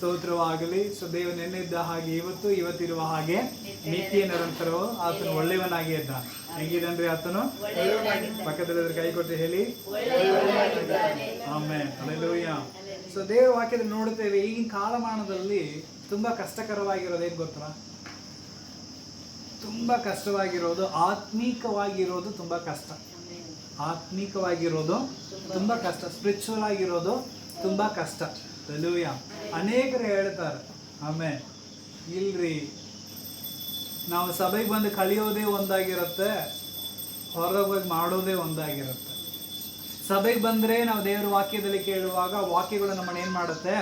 ಸ್ತೋತ್ರವಾಗಲಿ. ಸೊ ದೇವರು ನೆನ್ನಿದ್ದ ಹಾಗೆ ಇವತ್ತಿರುವ ಹಾಗೆ ನಿತ್ಯ ನಿರಂತರವು ಆತನು ಒಳ್ಳೆಯವನಾಗಿ ಇದ್ದಾನೆ. ಹೆಂಗಿದನ್ರಿ ಆತನು? ಪಕ್ಕದಲ್ಲಿ ಕೈ ಕೊಟ್ಟು ಹೇಳಿ ಆಮೆನ್, ಹಲ್ಲೆಲೂಯಾ. ಸೊ ದೇವರ ವಾಕ್ಯದಲ್ಲಿ ನೋಡುತ್ತೇವೆ, ಈಗಿನ ಕಾಲಮಾನದಲ್ಲಿ ತುಂಬಾ ಕಷ್ಟಕರವಾಗಿರೋದು ಏನ್ ಗೊತ್ತಾ? ತುಂಬಾ ಕಷ್ಟವಾಗಿರೋದು ಆತ್ಮೀಕವಾಗಿರೋದು ತುಂಬಾ ಕಷ್ಟ. ಆತ್ಮೀಕವಾಗಿರೋದು ತುಂಬಾ ಕಷ್ಟ, ಸ್ಪಿರಿಚುವಲ್ ಆಗಿರೋದು ತುಂಬಾ ಕಷ್ಟ. ಹಲ್ಲೆಲೂಯಾ. ಅನೇಕರು ಹೇಳ್ತಾರೆ ಆಮೇಲೆ ಇಲ್ರಿ, ನಾವು ಸಭೆಗೆ ಬಂದು ಕಲಿಯೋದೇ ಒಂದಾಗಿರುತ್ತೆ, ಹೊರಗೆ ಹೋಗಿ ಮಾಡೋದೇ ಒಂದಾಗಿರುತ್ತೆ. ಸಭೆಗೆ ಬಂದರೆ ನಾವು ದೇವರ ವಾಕ್ಯದಲ್ಲಿ ಕೇಳುವಾಗ ವಾಕ್ಯಗಳು ನಮ್ಮನ್ನು ಏನು ಮಾಡುತ್ತೆ?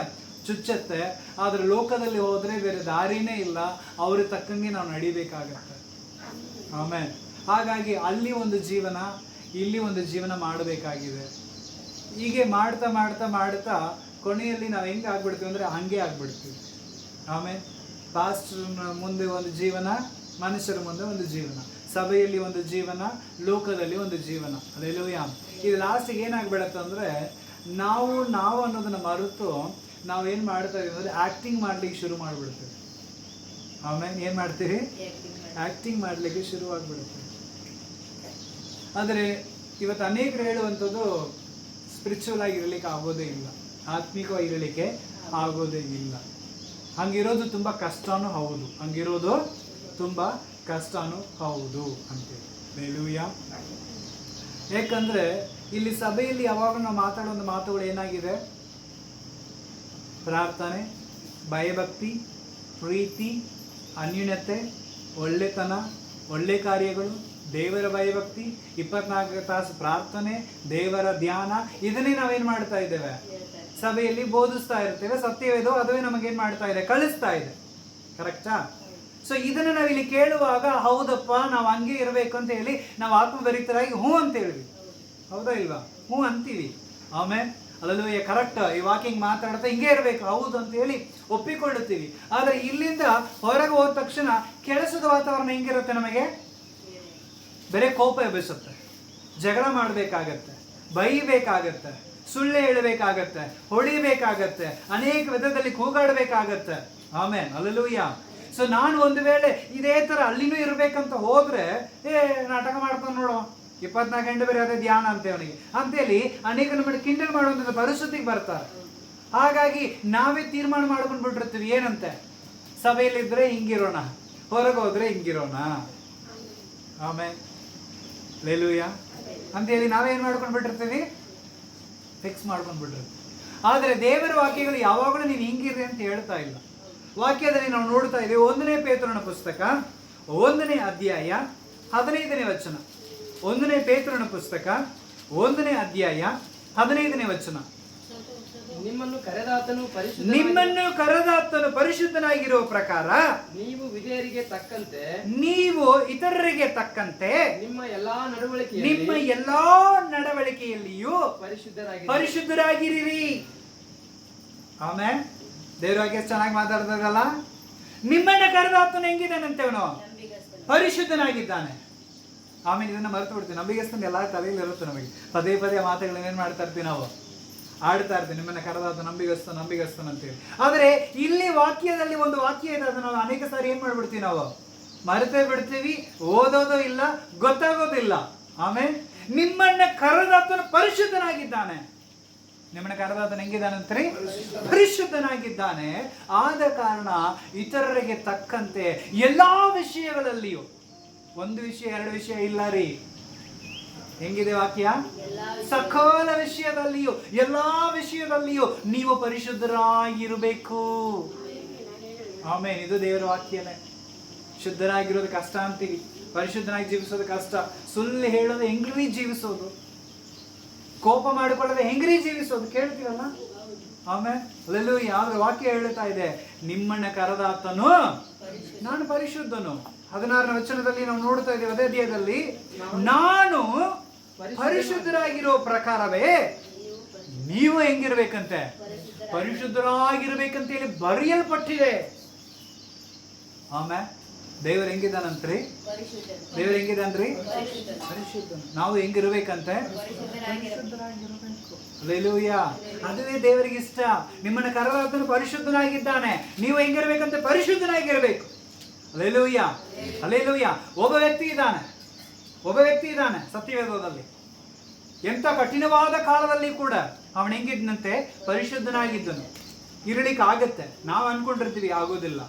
ಚುಚ್ಚತ್ತೆ. ಆದರೆ ಲೋಕದಲ್ಲಿ ಹೋದರೆ ಬೇರೆ ದಾರಿನೇ ಇಲ್ಲ, ಅವ್ರಿಗೆ ತಕ್ಕಂಗೆ ನಾವು ನಡಿಬೇಕಾಗತ್ತೆ. ಆಮೇಲೆ ಹಾಗಾಗಿ ಅಲ್ಲಿ ಒಂದು ಜೀವನ, ಇಲ್ಲಿ ಒಂದು ಜೀವನ ಮಾಡಬೇಕಾಗಿದೆ. ಹೀಗೆ ಮಾಡ್ತಾ ಮಾಡ್ತಾ ಮಾಡ್ತಾ ಕೊನೆಯಲ್ಲಿ ನಾವು ಹೆಂಗೆ ಆಗ್ಬಿಡ್ತೀವಿ ಅಂದರೆ ಹಂಗೆ ಆಗ್ಬಿಡ್ತೀವಿ. ಆಮೇಲೆ ಪಾಸ್ಟರ್ನ ಮುಂದೆ ಒಂದು ಜೀವನ, ಮನುಷ್ಯರ ಮುಂದೆ ಒಂದು ಜೀವನ, ಸಭೆಯಲ್ಲಿ ಒಂದು ಜೀವನ, ಲೋಕದಲ್ಲಿ ಒಂದು ಜೀವನ. ಹಲ್ಲೆಲೂಯಾ. ಇದು ಲಾಸ್ಟಿಗೆ ಏನಾಗ್ಬಿಡತ್ತೆ ಅಂದರೆ ನಾವು ಅನ್ನೋದನ್ನ ಮರೆತು ನಾವೇನು ಮಾಡ್ತಾ ಇದೀವಿ ಅಂದರೆ ಆ್ಯಕ್ಟಿಂಗ್ ಮಾಡ್ಲಿಕ್ಕೆ ಶುರು ಮಾಡಿಬಿಡ್ತೀವಿ. ಆಮೇಲೆ ಏನು ಮಾಡ್ತೀವಿ? ಆ್ಯಕ್ಟಿಂಗ್ ಮಾಡಲಿಕ್ಕೆ ಶುರುವಾಗ್ಬಿಡುತ್ತೆ. ಆದರೆ ಇವತ್ತು ಅನೇಕರು ಹೇಳುವಂಥದ್ದು ಸ್ಪಿರಿಚುವಲ್ ಆಗಿರಲಿಕ್ಕೆ ಆಗೋದೇ ಇಲ್ಲ, ಆತ್ಮಿಕವಾಗಿರಲಿಕ್ಕೆ ಆಗೋದೇ ಇಲ್ಲ. ಹಂಗಿರೋದು ತುಂಬ ಕಷ್ಟನೂ ಹೌದು, ಹಂಗಿರೋದು ತುಂಬ ಕಷ್ಟನೂ ಹೌದು ಅಂತೇಳಿ. ಹಲ್ಲೆಲೂಯಾ. ಯಾಕಂದರೆ ಇಲ್ಲಿ ಸಭೆಯಲ್ಲಿ ಯಾವಾಗ ನಾವು ಮಾತಾಡೋ ಮಾತುಗಳು ಏನಾಗಿದೆ? ಪ್ರಾರ್ಥನೆ, ಭಯಭಕ್ತಿ, ಪ್ರೀತಿ, ಅನ್ಯೂನ್ಯತೆ, ಒಳ್ಳೆತನ, ಒಳ್ಳೆ ಕಾರ್ಯಗಳು, ದೇವರ ಭಯಭಕ್ತಿ, 24 ತಾಸು ಪ್ರಾರ್ಥನೆ, ದೇವರ ಧ್ಯಾನ, ಇದನ್ನೇ ನಾವೇನು ಮಾಡ್ತಾ ಇದ್ದೇವೆ? ಸಭೆಯಲ್ಲಿ ಬೋಧಿಸ್ತಾ ಇರ್ತೇವೆ. ಸತ್ಯವೇದೋ ಅದುವೇ ನಮಗೇನು ಮಾಡ್ತಾ ಇದೆ? ಕಳಿಸ್ತಾ ಇದೆ. ಕರೆಕ್ಟಾ? ಸೊ ಇದನ್ನು ನಾವಿಲ್ಲಿ ಕೇಳುವಾಗ ಹೌದಪ್ಪ, ನಾವು ಹಂಗೆ ಇರಬೇಕು ಅಂತ ಹೇಳಿ ನಾವು ಆತ್ಮಭರಿತರಾಗಿ ಹ್ಞೂ ಅಂತ ಹೇಳಿದ್ವಿ. ಹೌದಾ ಇಲ್ವಾ? ಹ್ಞೂ ಅಂತೀವಿ. ಆಮೇಲೆ ಅಲ್ಲೂ ಕರೆಕ್ಟ್, ಈ ವಾಕಿಂಗ್ ಮಾತಾಡ್ತಾ ಹಿಂಗೆ ಇರಬೇಕು, ಹೌದು ಅಂತ ಹೇಳಿ ಒಪ್ಪಿಕೊಳ್ಳುತ್ತೀವಿ. ಆದರೆ ಇಲ್ಲಿಂದ ಹೊರಗೆ ಹೋದ ತಕ್ಷಣ ಕೆಲಸದ ವಾತಾವರಣ ಹೆಂಗಿರುತ್ತೆ? ನಮಗೆ ಬರೀ ಕೋಪ ಎಬ್ಬಿಸುತ್ತೆ, ಜಗಳ ಮಾಡಬೇಕಾಗತ್ತೆ, ಬೈಬೇಕಾಗತ್ತೆ, ಸುಳ್ಳು ಹೇಳಬೇಕಾಗತ್ತೆ, ಹೊಡಿಬೇಕಾಗತ್ತೆ, ಅನೇಕ ವಿಧದಲ್ಲಿ ಕೂಗಾಡಬೇಕಾಗತ್ತೆ. ಆಮೇಲೆ ಹಲ್ಲೆಲೂಯಾ. ಸೊ ನಾನು ಒಂದು ವೇಳೆ ಇದೇ ಥರ ಅಲ್ಲಿನೂ ಇರಬೇಕಂತ ಹೋದರೆ ನಾಟಕ ಮಾಡ್ತಾನೆ ನೋಡೋ, 24 ಗಂಟೆ ಬೇರೆ ಅದೇ ಧ್ಯಾನ ಅಂತೆ ಅವನಿಗೆ ಅಂತೇಳಿ ಅನೇಕ ನಮ್ಮನ್ನು ಕಿಂಡಲ್ ಮಾಡುವಂಥದ್ದು ಪರಿಸ್ಥಿತಿಗೆ ಬರ್ತಾರೆ. ಹಾಗಾಗಿ ನಾವೇ ತೀರ್ಮಾನ ಮಾಡ್ಕೊಂಡು ಬಿಟ್ಟಿರ್ತೀವಿ, ಏನಂತೆ? ಸಭೆಯಲ್ಲಿದ್ದರೆ ಹಿಂಗಿರೋಣ, ಹೊರಗೆ ಹೋದರೆ ಹಿಂಗಿರೋಣ. ಆಮೇಲೆ ಹಲ್ಲೆಲೂಯಾ ಅಂತೇಳಿ ನಾವೇನು ಮಾಡ್ಕೊಂಡು ಬಿಟ್ಟಿರ್ತೀವಿ? ಫಿಕ್ಸ್ ಮಾಡ್ಕೊಂಡು ಬಿಟ್ಟಿರ್ತೀವಿ. ಆದರೆ ದೇವರ ವಾಕ್ಯಗಳು ಯಾವಾಗಲೂ ನೀವು ಹಿಂಗಿರಿ ಅಂತ ಹೇಳ್ತಾ ಇಲ್ಲ. ವಾಕ್ಯದಲ್ಲಿ ನಾವು ನೋಡ್ತಾ ಇದ್ದೀವಿ, 1ನೇ ಪೇತ್ರನ ಪುಸ್ತಕ 1ನೇ ಅಧ್ಯಾಯ 15ನೇ ವಚನ. 1ನೇ ಪೇತ್ರನ ಪುಸ್ತಕ 1ನೇ ಅಧ್ಯಾಯ 15ನೇ ವಚನ. ನಿಮ್ಮನ್ನು ಕರೆದಾತನು ಪರಿಶುದ್ಧನಾಗಿರುವ ಪ್ರಕಾರ ನೀವು ವಿಧೇಯರಿಗೆ ತಕ್ಕಂತೆ, ನೀವು ಇತರರಿಗೆ ತಕ್ಕಂತೆ ನಿಮ್ಮ ಎಲ್ಲಾ ನಡವಳಿಕೆಯಲ್ಲಿಯೂ ಪರಿಶುದ್ಧರಾಗಿರಿ. ಆಮೇಲೆ ದೇವರಾಗೆ ಚೆನ್ನಾಗಿ ಮಾತಾಡ್ತಾರಲ್ಲ, ನಿಮ್ಮನ್ನ ಕರೆದಾತನು ಹೆಂಗಿದ್ದಾನಂತೆ? ಅವನು ಪರಿಶುದ್ಧನಾಗಿದ್ದಾನೆ. ಆಮೇಲೆ ಇದನ್ನ ಮರೆತು ಬಿಡ್ತೀವಿ. ನಂಬಿಗಸ್ತನ ಎಲ್ಲ ತಲೆಯಲ್ಲಿ ಇರುತ್ತೆ ನಮಗೆ. ಪದೇ ಪದೇ ಮಾತುಗಳನ್ನೇನು ಮಾಡ್ತಾ ಇರ್ತೀವಿ? ನಾವು ಆಡ್ತಾ ಇರ್ತೀವಿ, ನಿಮ್ಮನ್ನ ಕರೆದಾತ ನಂಬಿಗಸ್ತನ ಅಂತೇಳಿ. ಆದರೆ ಇಲ್ಲಿ ವಾಕ್ಯದಲ್ಲಿ ಒಂದು ವಾಕ್ಯ ಇದೆ, ಅದನ್ನು ನಾವು ಅನೇಕ ಸಾರಿ ಏನು ಮಾಡ್ಬಿಡ್ತೀವಿ? ನಾವು ಮರೆತೇ ಬಿಡ್ತೀವಿ, ಓದೋದು ಇಲ್ಲ, ಗೊತ್ತಾಗೋದಿಲ್ಲ. ಆಮೇಲೆ ನಿಮ್ಮನ್ನ ಕರೆದಾತನು ಪರಿಶುದ್ಧನಾಗಿದ್ದಾನೆ. ನಿಮ್ಮನ್ನ ಕರೆದಾತನು ಹೆಂಗಿದ್ದಾನಂತ್ರಿ? ಪರಿಶುದ್ಧನಾಗಿದ್ದಾನೆ. ಆದ ಕಾರಣ ಇತರರಿಗೆ ತಕ್ಕಂತೆ ಎಲ್ಲಾ ವಿಷಯಗಳಲ್ಲಿಯೂ, ಒಂದು ವಿಷಯ ಎರಡು ವಿಷಯ ಇಲ್ಲ ರೀ. ಹೆಂಗಿದೆ ವಾಕ್ಯ? ಸಕಲ ವಿಷಯದಲ್ಲಿಯೂ, ಎಲ್ಲಾ ವಿಷಯದಲ್ಲಿಯೂ ನೀವು ಪರಿಶುದ್ಧರಾಗಿರಬೇಕು. ಆಮೇಲೆ ಇದು ದೇವರ ವಾಕ್ಯನೇ. ಶುದ್ಧರಾಗಿರೋದು ಕಷ್ಟ ಅಂತೀವಿ, ಪರಿಶುದ್ಧನಾಗಿ ಜೀವಿಸೋದು ಕಷ್ಟ. ಸುಳ್ಳು ಹೇಳೋದು ಹೆಂಗ್ರಿ ಜೀವಿಸೋದು? ಕೋಪ ಮಾಡಿಕೊಳ್ಳೋದು ಹೆಂಗ್ರಿ ಜೀವಿಸೋದು? ಕೇಳ್ತೀವಲ್ಲ. ಆಮೇಲೆ ಅಲ್ಲೆಲ್ಲೂ ಯಾವ ವಾಕ್ಯ ಹೇಳ್ತಾ ಇದೆ? ನಿಮ್ಮನ್ನ ಕರೆದಾತನು ನಾನು ಪರಿಶುದ್ಧನು. 16ನೇ ವಚನದಲ್ಲಿ ನಾವು ನೋಡ್ತಾ ಇದ್ದೀವಿ, ಅದೇ ಅಧ್ಯಾಯದಲ್ಲಿ, ನಾನು ಪರಿಶುದ್ಧರಾಗಿರೋ ಪ್ರಕಾರವೇ ನೀವು ಹೆಂಗಿರ್ಬೇಕಂತೆ? ಪರಿಶುದ್ಧರಾಗಿರ್ಬೇಕಂತ ಹೇಳಿ ಬರೆಯಲ್ಪಟ್ಟಿದೆ. ಆಮೇಲೆ ದೇವರು ಹೆಂಗಿದಾನಂತ್ರಿ? ದೇವರು ಹೆಂಗಿದಾನ್ರಿ? ಪರಿಶುದ್ಧ. ನಾವು ಹೆಂಗಿರ್ಬೇಕಂತೆ? ಪರಿಶುದ್ಧರಾಗಿರ್ಬೇಕು. ಹಲ್ಲೆಲೂಯಾ. ಅದುವೇ ದೇವರಿಗೆ ಇಷ್ಟ. ನಿಮ್ಮನ್ನ ಕರೆದಾತನು ಪರಿಶುದ್ಧನಾಗಿದ್ದಾನೆ, ನೀವು ಹೆಂಗಿರ್ಬೇಕಂತೆ? ಪರಿಶುದ್ಧನಾಗಿರ್ಬೇಕು. Hallelujah, hallelujah. ಒಬ್ಬ ವ್ಯಕ್ತಿ ಇದ್ದಾನೆ ಸತ್ಯವೇದದಲ್ಲಿ. ಎಂತ ಕಠಿಣವಾದ ಕಾಲದಲ್ಲಿ ಕೂಡ ಅವನು ಹೆಂಗಿದ್ನಂತೆ? ಪರಿಶುದ್ಧನಾಗಿದ್ದನು. ಇರಲಿಕ್ಕೆ ಆಗತ್ತೆ. ನಾವು ಅನ್ಕೊಂಡಿರ್ತೀವಿ ಆಗೋದಿಲ್ಲ.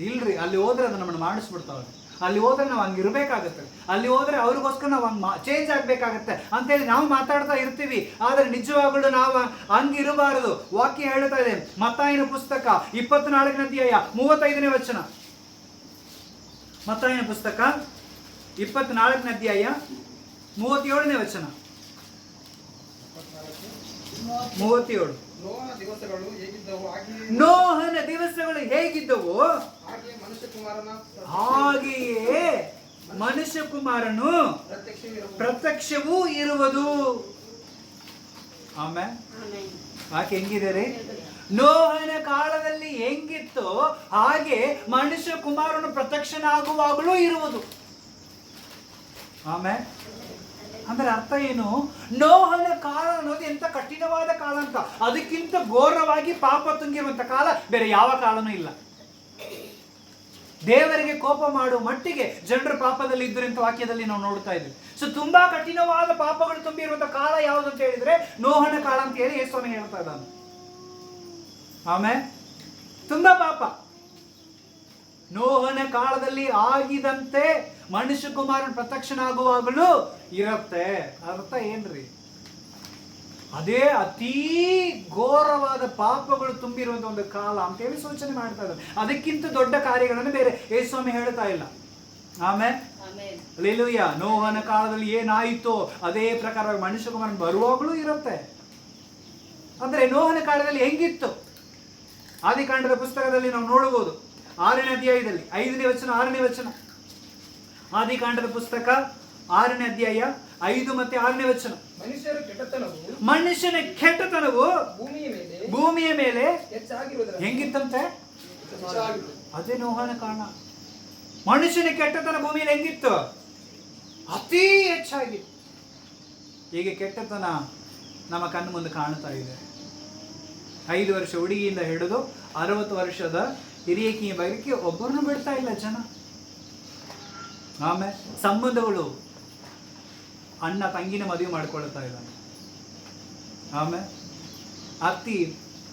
ಇಲ್ರಿ, ಅಲ್ಲಿ ಹೋದ್ರೆ ಅದು ನಮ್ಮನ್ನು ಮಾಡಿಸ್ಬಿಡ್ತಾವೆ. ಅಲ್ಲಿ ಹೋದ್ರೆ ನಾವು ಹಂಗಿರ್ಬೇಕಾಗತ್ತೆ. ಅಲ್ಲಿ ಹೋದ್ರೆ ಅವ್ರಿಗೋಸ್ಕರ ನಾವು ಚೇಂಜ್ ಆಗ್ಬೇಕಾಗತ್ತೆ ಅಂತೇಳಿ ನಾವು ಮಾತಾಡ್ತಾ ಇರ್ತೀವಿ. ಆದ್ರೆ ನಿಜವಾಗ್ಲೂ ನಾವು ಹಂಗಿರಬಾರದು. ವಾಕ್ಯ ಹೇಳ್ತಾ ಇದೆ, ಮತ್ತಾಯನ ಪುಸ್ತಕ 24ನೇ ಅಧ್ಯಾಯ 35ನೇ ವಚನ. ಮತ್ತಾಯನ ಪುಸ್ತಕ 24ನೇ ಅಧ್ಯಾಯ 37ನೇ ವಚನ. 37. ನೋಹನ ದಿವಸಗಳು ಹೇಗಿದ್ದವು ಹಾಗೆಯೇ ಮನುಷ್ಯ ಕುಮಾರನು ಪ್ರತ್ಯಕ್ಷವೂ ಇರುವುದು. ಆಮೇಲೆ ಯಾಕೆ ಹೆಂಗಿದೆ ರೀ? ನೋಹನ ಕಾಲದಲ್ಲಿ ಹೆಂಗಿತ್ತು ಹಾಗೆ ಮನುಷ್ಯ ಕುಮಾರನು ಪ್ರತ್ಯಕ್ಷನಾಗುವಾಗಲೂ ಇರುವುದು. ಆಮೇಲೆ ಅಂದ್ರೆ ಅರ್ಥ ಏನು? ನೋಹನ ಕಾಲ ಅನ್ನೋದು ಎಂತ ಕಠಿಣವಾದ ಕಾಲ ಅಂತ. ಅದಕ್ಕಿಂತ ಘೋರವಾಗಿ ಪಾಪ ತುಂಗಿರುವಂತ ಕಾಲ ಬೇರೆ ಯಾವ ಕಾಲನೂ ಇಲ್ಲ. ದೇವರಿಗೆ ಕೋಪ ಮಾಡುವ ಮಟ್ಟಿಗೆ ಜನರು ಪಾಪದಲ್ಲಿ ಇದ್ರು ಅಂತ ವಾಕ್ಯದಲ್ಲಿ ನಾವು ನೋಡ್ತಾ ಇದ್ವಿ. ಸೊ ತುಂಬಾ ಕಠಿಣವಾದ ಪಾಪಗಳು ತುಂಬಿರುವಂತ ಕಾಲ ಯಾವುದು ಅಂತ ಹೇಳಿದ್ರೆ ನೋಹನ ಕಾಲ ಅಂತ ಹೇಳಿ ಯೇಸುಸ್ವಾಮಿ ಹೇಳ್ತಾ ಇದ್ದಾನೆ. ಆಮೇಲೆ ತುಂಬಾ ಪಾಪ ನೋಹನ ಕಾಲದಲ್ಲಿ ಆಗಿದಂತೆ ಮನುಷ್ಯ ಕುಮಾರನ ಪ್ರತ್ಯಕ್ಷನಾಗುವಾಗಲೂ ಇರುತ್ತೆ. ಅರ್ಥ ಏನ್ರಿ? ಅದೇ ಅತೀ ಘೋರವಾದ ಪಾಪಗಳು ತುಂಬಿರುವಂತ ಒಂದು ಕಾಲ ಅಂತ ಹೇಳಿ ಸೂಚನೆ ಮಾಡ್ತಾ ಇದ್ದಾರೆ. ಅದಕ್ಕಿಂತ ದೊಡ್ಡ ಕಾರ್ಯಗಳನ್ನು ಬೇರೆ ಯೇಸುಸ್ವಾಮಿ ಹೇಳ್ತಾ ಇಲ್ಲ. ಆಮೇಲೆ ಹಲ್ಲೆಲೂಯಾ. ನೋಹನ ಕಾಲದಲ್ಲಿ ಏನಾಯಿತೋ ಅದೇ ಪ್ರಕಾರ ಮನುಷ್ಯ ಕುಮಾರನ ಬರುವಾಗಲೂ ಇರುತ್ತೆ. ಅಂದ್ರೆ ನೋಹನ ಕಾಲದಲ್ಲಿ ಹೆಂಗಿತ್ತು? ಆದಿಕಾಂಡದ ಪುಸ್ತಕದಲ್ಲಿ ನಾವು ನೋಡಬಹುದು. 6ನೇ ಅಧ್ಯಾಯದಲ್ಲಿ 5ನೇ ವಚನ 6ನೇ ವಚನ. ಆದಿಕಾಂಡದ ಪುಸ್ತಕ 6ನೇ ಅಧ್ಯಾಯ 5 ಮತ್ತು 6ನೇ ವಚನ. ಮನುಷ್ಯನ ಕೆಟ್ಟತನವು ಭೂಮಿಯ ಮೇಲೆ ಹೆಂಗಿತ್ತಂತೆ? ಅದೇ ನೋಹನ ಕಾರಣ. ಮನುಷ್ಯನ ಕೆಟ್ಟತನ ಭೂಮಿಯಲ್ಲಿ ಹೆಂಗಿತ್ತು? ಅತೀ ಹೆಚ್ಚಾಗಿತ್ತು. ಈಗ ಕೆಟ್ಟತನ ನಮ್ಮ ಕಣ್ಣು ಮುಂದೆ ಕಾಣ್ತಾ ಇದೆ. 5 ವರ್ಷ ಹುಡುಗಿಯಿಂದ ಹಿಡಿದು 60 ವರ್ಷದ ಹಿರಿಯಕಿಯ ಬಗ್ಗೆ ಒಬ್ಬರನ್ನು ಬಿಡ್ತಾ ಇಲ್ಲ ಜನ. ಆಮೇಲೆ ಸಂಬಂಧಗಳು ಅಣ್ಣ ತಂಗಿನ ಮದುವೆ ಮಾಡ್ಕೊಳ್ತಾ ಇದ್ದಾನೆ. ಆಮೇಲೆ ಅತ್ತಿ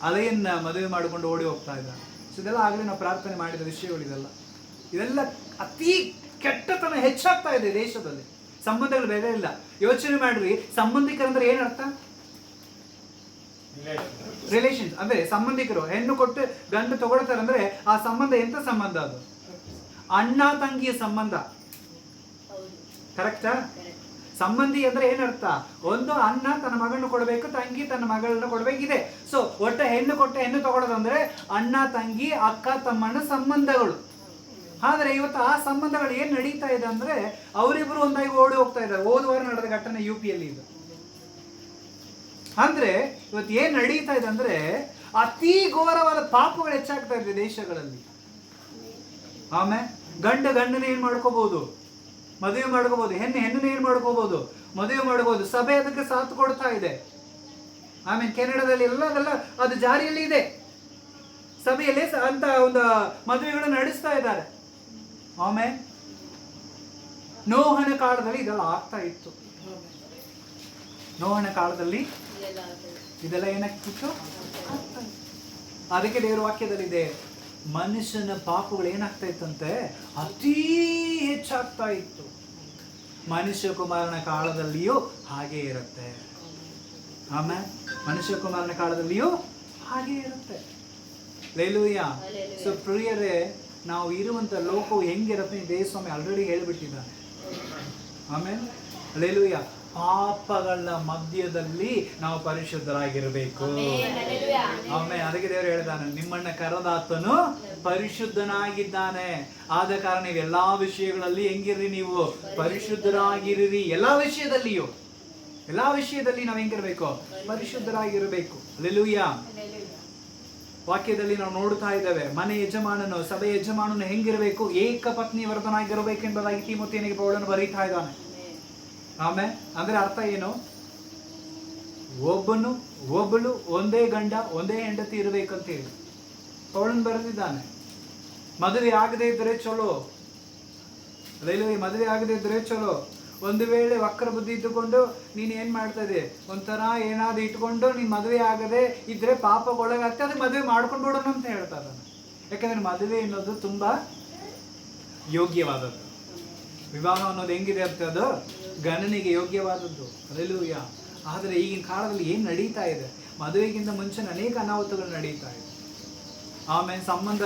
ಅಲೆಯನ್ನ ಮದುವೆ ಮಾಡಿಕೊಂಡು ಓಡಿ ಹೋಗ್ತಾ ಇದ್ದಾನೆ. ಸೊ ಇದೆಲ್ಲ ಆಗಲೇ ನಾವು ಪ್ರಾರ್ಥನೆ ಮಾಡಿದ ವಿಷಯಗಳು. ಇದೆಲ್ಲ ಅತಿ ಕೆಟ್ಟತನ ಹೆಚ್ಚಾಗ್ತಾ ಇದೆ ದೇಶದಲ್ಲಿ. ಸಂಬಂಧಗಳು ಬೇರೆ ಇಲ್ಲ. ಯೋಚನೆ ಮಾಡ್ರಿ, ಸಂಬಂಧಿಕರಂದ್ರೆ ಏನರ್ಥ? ರಿಲೇಷನ್ಸ್ ಅಂದ್ರೆ ಸಂಬಂಧಿಕರು. ಹೆಣ್ಣು ಕೊಟ್ಟು ಗಂಡು ತಗೊಳ್ತಾರೆ ಅಂದ್ರೆ ಆ ಸಂಬಂಧ ಎಂತ ಸಂಬಂಧ? ಅದು ಅಣ್ಣ ತಂಗಿಯ ಸಂಬಂಧ. ಕರೆಕ್ಟಾ? ಸಂಬಂಧಿ ಅಂದ್ರೆ ಏನರ್ಥ? ಒಂದು ಅಣ್ಣ ತನ್ನ ಮಗಳನ್ನು ಕೊಡಬೇಕು, ತಂಗಿ ತನ್ನ ಮಗಳನ್ನ ಕೊಡಬೇಕಿದೆ. ಸೊ ಒಟ್ಟ ಹೆಣ್ಣು ಕೊಟ್ಟ ಹೆಣ್ಣು ತಗೊಳ್ಳೋದಂದ್ರೆ ಅಣ್ಣ ತಂಗಿ ಅಕ್ಕ ತಮ್ಮನ ಸಂಬಂಧಗಳು. ಆದ್ರೆ ಇವತ್ತು ಆ ಸಂಬಂಧಗಳು ಏನ್ ನಡೀತಾ ಇದೆ ಅಂದ್ರೆ ಅವರಿಬ್ರು ಒಂದಾಗಿ ಓಡಿ ಹೋಗ್ತಾ ಇದ್ದಾರೆ. ಹೋದವಾರ ನಡೆದ ಘಟನೆ UP-ಯಲ್ಲಿ ಇದು. ಅಂದ್ರೆ ಇವತ್ತು ಏನ್ ನಡೀತಾ ಇದೆ ಅಂದ್ರೆ ಅತಿ ಘೋರವಾದ ಪಾಪಗಳು ಹೆಚ್ಚಾಗ್ತಾ ಇದೆ ದೇಶಗಳಲ್ಲಿ. ಆಮೇಲೆ ಗಂಡನೇ ಏನ್ ಮಾಡ್ಕೋಬಹುದು? ಮದುವೆ ಮಾಡ್ಕೋಬಹುದು. ಹೆಣ್ಣನ್ನ ಏನ್ ಮಾಡ್ಕೋಬಹುದು? ಮದುವೆ ಮಾಡ್ಕೋಬಹುದು. ಸಭೆ ಅದಕ್ಕೆ ಸಾಥ್ ಕೊಡ್ತಾ ಇದೆ. ಆಮೇಲೆ ಕೆನಡಾದಲ್ಲಿ ಅದೆಲ್ಲ ಅದು ಜಾರಿಯಲ್ಲಿ ಇದೆ. ಸಭೆಯಲ್ಲಿ ಅಂತ ಒಂದು ಮದುವೆಗಳನ್ನು ನಡೆಸ್ತಾ ಇದ್ದಾರೆ. ಆಮೇಲೆ ನೋಹನ ಕಾಲದಲ್ಲಿ ಇದೆಲ್ಲ ಆಗ್ತಾ ಇತ್ತು. ನೋಹನ ಕಾಲದಲ್ಲಿ ಇದೆಲ್ಲ ಏನಾಗ್ತಿತ್ತು? ಅದಕ್ಕೆ ದೇವರ ವಾಕ್ಯದಲ್ಲಿದೆ, ಮನುಷ್ಯನ ಪಾಪಗಳು ಏನಾಗ್ತಾ ಇತ್ತಂತೆ? ಅತೀ ಹೆಚ್ಚಾಗ್ತಾ ಇತ್ತು. ಮನುಷ್ಯ ಕುಮಾರನ ಕಾಲದಲ್ಲಿಯೂ ಹಾಗೆ ಇರುತ್ತೆ. ಆಮೇಲೆ ಮನುಷ್ಯ ಕುಮಾರನ ಕಾಲದಲ್ಲಿಯೂ ಹಾಗೆ ಇರುತ್ತೆ. ಹಲ್ಲೆಲೂಯಾ. ಸೊ ಪ್ರಿಯರೇ, ನಾವು ಇರುವಂತ ಲೋಕವು ಹೆಂಗಿರುತ್ತೆ ಯೇಸುಸ್ವಾಮಿ ಆಲ್ರೆಡಿ ಹೇಳ್ಬಿಟ್ಟಿದ್ದಾನೆ. ಆಮೇಲೆ ಹಲ್ಲೆಲೂಯಾ. ಪಾಪಗಳ ಮಧ್ಯದಲ್ಲಿ ನಾವು ಪರಿಶುದ್ಧರಾಗಿರಬೇಕು. ಆಮೇಲೆ ಅದಕ್ಕೆ ದೇವರು ಹೇಳಿದಾನೆ, ನಿಮ್ಮನ್ನ ಕರೆದಾತನು ಪರಿಶುದ್ಧನಾಗಿದ್ದಾನೆ. ಆದ ಕಾರಣ ನೀವು ಎಲ್ಲಾ ವಿಷಯಗಳಲ್ಲಿ ಹೆಂಗಿರ್ರಿ? ನೀವು ಪರಿಶುದ್ಧರಾಗಿರ್ರಿ. ಎಲ್ಲಾ ವಿಷಯದಲ್ಲಿ ನಾವು ಹೆಂಗಿರ್ಬೇಕು? ಪರಿಶುದ್ಧರಾಗಿರಬೇಕು. ಹಲ್ಲೆಲೂಯಾ. ವಾಕ್ಯದಲ್ಲಿ ನಾವು ನೋಡ್ತಾ ಇದ್ದೇವೆ. ಮನೆ ಯಜಮಾನನು, ಸಭೆ ಯಜಮಾನನು ಹೆಂಗಿರಬೇಕು, ಏಕ ಪತ್ನಿ ವರ್ಧನಾಗಿರಬೇಕೆಂಬುದಾಗಿ ತಿಮೋಥಿಯನಿಗೆ ಪೌಲನು ಬರೀತಾ ಇದ್ದಾನೆ. ಆಮೇಲೆ ಅಂದ್ರೆ ಅರ್ಥ ಏನು? ಒಬ್ಬಳು ಒಂದೇ ಗಂಡ ಒಂದೇ ಹೆಂಡತಿ ಇರಬೇಕಂತ ಹೇಳಿ ಪೌಲನು ಬರೆದಿದ್ದಾನೆ. ಮದುವೆ ಆಗದೆ ಇದ್ರೆ ಚಲೋ, ಮದುವೆ ಆಗದೆ ಇದ್ರೆ ಚಲೋ. ಒಂದು ವೇಳೆ ವಕ್ರ ಬುದ್ಧಿ ಇಟ್ಟುಕೊಂಡು ನೀನು ಏನ್ ಮಾಡ್ತಾ ಇದೆ, ಒಂಥರ ಏನಾದ್ರು ಇಟ್ಕೊಂಡು ನೀನ್ ಮದುವೆ ಆಗದೆ ಇದ್ರೆ ಪಾಪಗೊಳಗಾಗ್ತದೆ, ಅದಕ್ಕೆ ಮದುವೆ ಮಾಡ್ಕೊಂಡು ಬಿಡೋಣ ಅಂತ ಹೇಳ್ತಾ ಇದ್ದಾನೆ. ಯಾಕಂದ್ರೆ ಮದುವೆ ಅನ್ನೋದು ತುಂಬಾ ಯೋಗ್ಯವಾದದ್ದು. ವಿವಾಹ ಅನ್ನೋದು ಹೆಂಗಿದೆ ಅಂತ, ಅದು ಗಣನೆಗೆ ಯೋಗ್ಯವಾದದ್ದು. ಅಲ್ಲೆಲೂಯ. ಆದರೆ ಈಗಿನ ಕಾಲದಲ್ಲಿ ಏನ್ ನಡೀತಾ ಇದೆ, ಮದುವೆಗಿಂತ ಮುಂಚೆ ಅನೇಕ ಅನಾಹುತಗಳು ನಡೀತಾ ಇದೆ. ಆಮೇಲೆ ಸಂಬಂಧ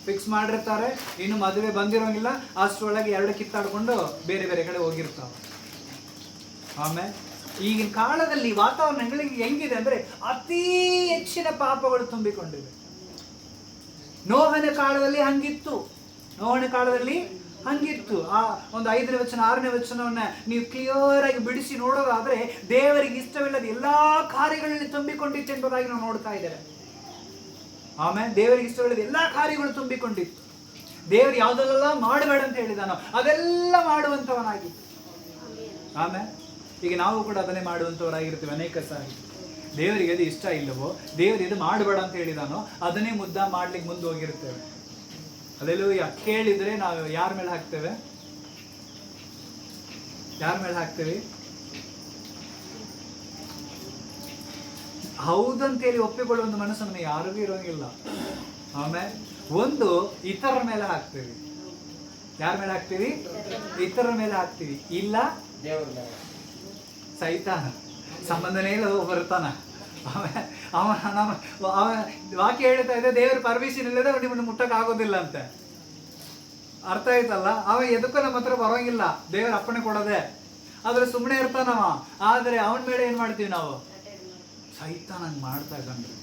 ಫಿಕ್ಸ್ ಮಾಡಿರ್ತಾರೆ, ಇನ್ನು ಮದುವೆ ಬಂದಿರೋಂಗಿಲ್ಲ, ಅಷ್ಟರೊಳಗೆ ಎರಡು ಕಿತ್ತಾಡ್ಕೊಂಡು ಬೇರೆ ಬೇರೆ ಕಡೆ ಹೋಗಿರ್ತಾವೆ. ಆಮೇಲೆ ಈಗಿನ ಕಾಲದಲ್ಲಿ ವಾತಾವರಣಗಳಿಗೆ ಹೆಂಗಿದೆ ಅಂದ್ರೆ ಅತಿ ಹೆಚ್ಚಿನ ಪಾಪಗಳು ತುಂಬಿಕೊಂಡಿವೆ. ನೋಹನ ಕಾಲದಲ್ಲಿ ಹಂಗಿತ್ತು. ಆ ಒಂದು 5ನೇ ವಚನ 6ನೇ ವಚನವನ್ನ ನೀವು ಕ್ಲಿಯರ್ ಆಗಿ ಬಿಡಿಸಿ ನೋಡೋದಾದ್ರೆ ದೇವರಿಗೆ ಇಷ್ಟವಿಲ್ಲದ ಎಲ್ಲಾ ಕಾರ್ಯಗಳಲ್ಲಿ ತುಂಬಿಕೊಂಡಿತ್ತು ಎಂಬುದಾಗಿ ನಾವು ನೋಡ್ತಾ ಇದ್ದೇವೆ. ಆಮೇಲೆ ದೇವರಿಗೆ ಇಷ್ಟವಿಲ್ಲದ ಎಲ್ಲಾ ಕಾರ್ಯಗಳು ತುಂಬಿಕೊಂಡಿತ್ತು. ದೇವರು ಯಾವುದೆಲ್ಲ ಮಾಡಬೇಡ ಅಂತ ಹೇಳಿದಾನೋ ಅದೆಲ್ಲ ಮಾಡುವಂತವನಾಗಿತ್ತು. ಆಮೇಲೆ ಈಗ ನಾವು ಕೂಡ ಅದನ್ನೇ ಮಾಡುವಂತವರಾಗಿರ್ತೀವಿ ಅನೇಕ ಸಾರಿ. ದೇವರಿಗೆ ಅದು ಇಷ್ಟ ಇಲ್ಲವೋ, ದೇವರು ಇದು ಮಾಡಬೇಡ ಅಂತ ಹೇಳಿದಾನೋ ಅದನ್ನೇ ಮಾಡ್ಲಿಕ್ಕೆ ಮುಂದೆ ಹೋಗಿರ್ತೇವೆ. ಅಲ್ಲೆಲ್ಲೂಯ್ಯ. ಕೇಳಿದ್ರೆ ನಾವು ಯಾರ ಮೇಲೆ ಹಾಕ್ತೇವೆ? ಹೌದಂತೇಳಿ ಒಪ್ಪಿಕೊಳ್ಳುವ ಒಂದು ಮನಸ್ಸು ನಮಗೆ ಯಾರಿಗೂ ಇರೋಂಗಿಲ್ಲ. ಆಮೇಲೆ ಒಂದು ಇತರರ ಮೇಲೆ ಹಾಕ್ತೀವಿ. ಯಾರ ಮೇಲೆ ಹಾಕ್ತೀವಿ? ಇತರರ ಮೇಲೆ ಹಾಕ್ತೀವಿ. ಇಲ್ಲ ಸೈತಾನ, ಸಂಬಂಧನೇ ಇಲ್ಲ, ಬರ್ತಾನ. ಅವ ವಾಕ್ಯ ಹೇಳ್ತಾ ಇದೆ, ದೇವ್ರ ಪರ್ಮಿಷನ್ ಇಲ್ಲದೆ ನಿಮ್ಮನ್ನು ಮುಟ್ಟಕ್ ಆಗೋದಿಲ್ಲ ಅಂತ. ಅರ್ಥ ಆಯ್ತಲ್ಲ? ಅವ ಎದಕ್ಕೂ ನಮ್ಮ ಹತ್ರ ಬರೋಂಗಿಲ್ಲ, ದೇವ್ರ ಅಪ್ಪಣೆ ಕೊಡದೆ. ಆದ್ರೆ ಸುಮ್ಮನೆ ಇರ್ತಾನವ. ಆದ್ರೆ ಅವನ ಮೇಲೆ ಏನ್ ಮಾಡ್ತೀವಿ ನಾವು? ಸೈತಾನ ಹಂಗೆ ಮಾಡ್ತಾ ಇದ್ದಾನ್ರಿ.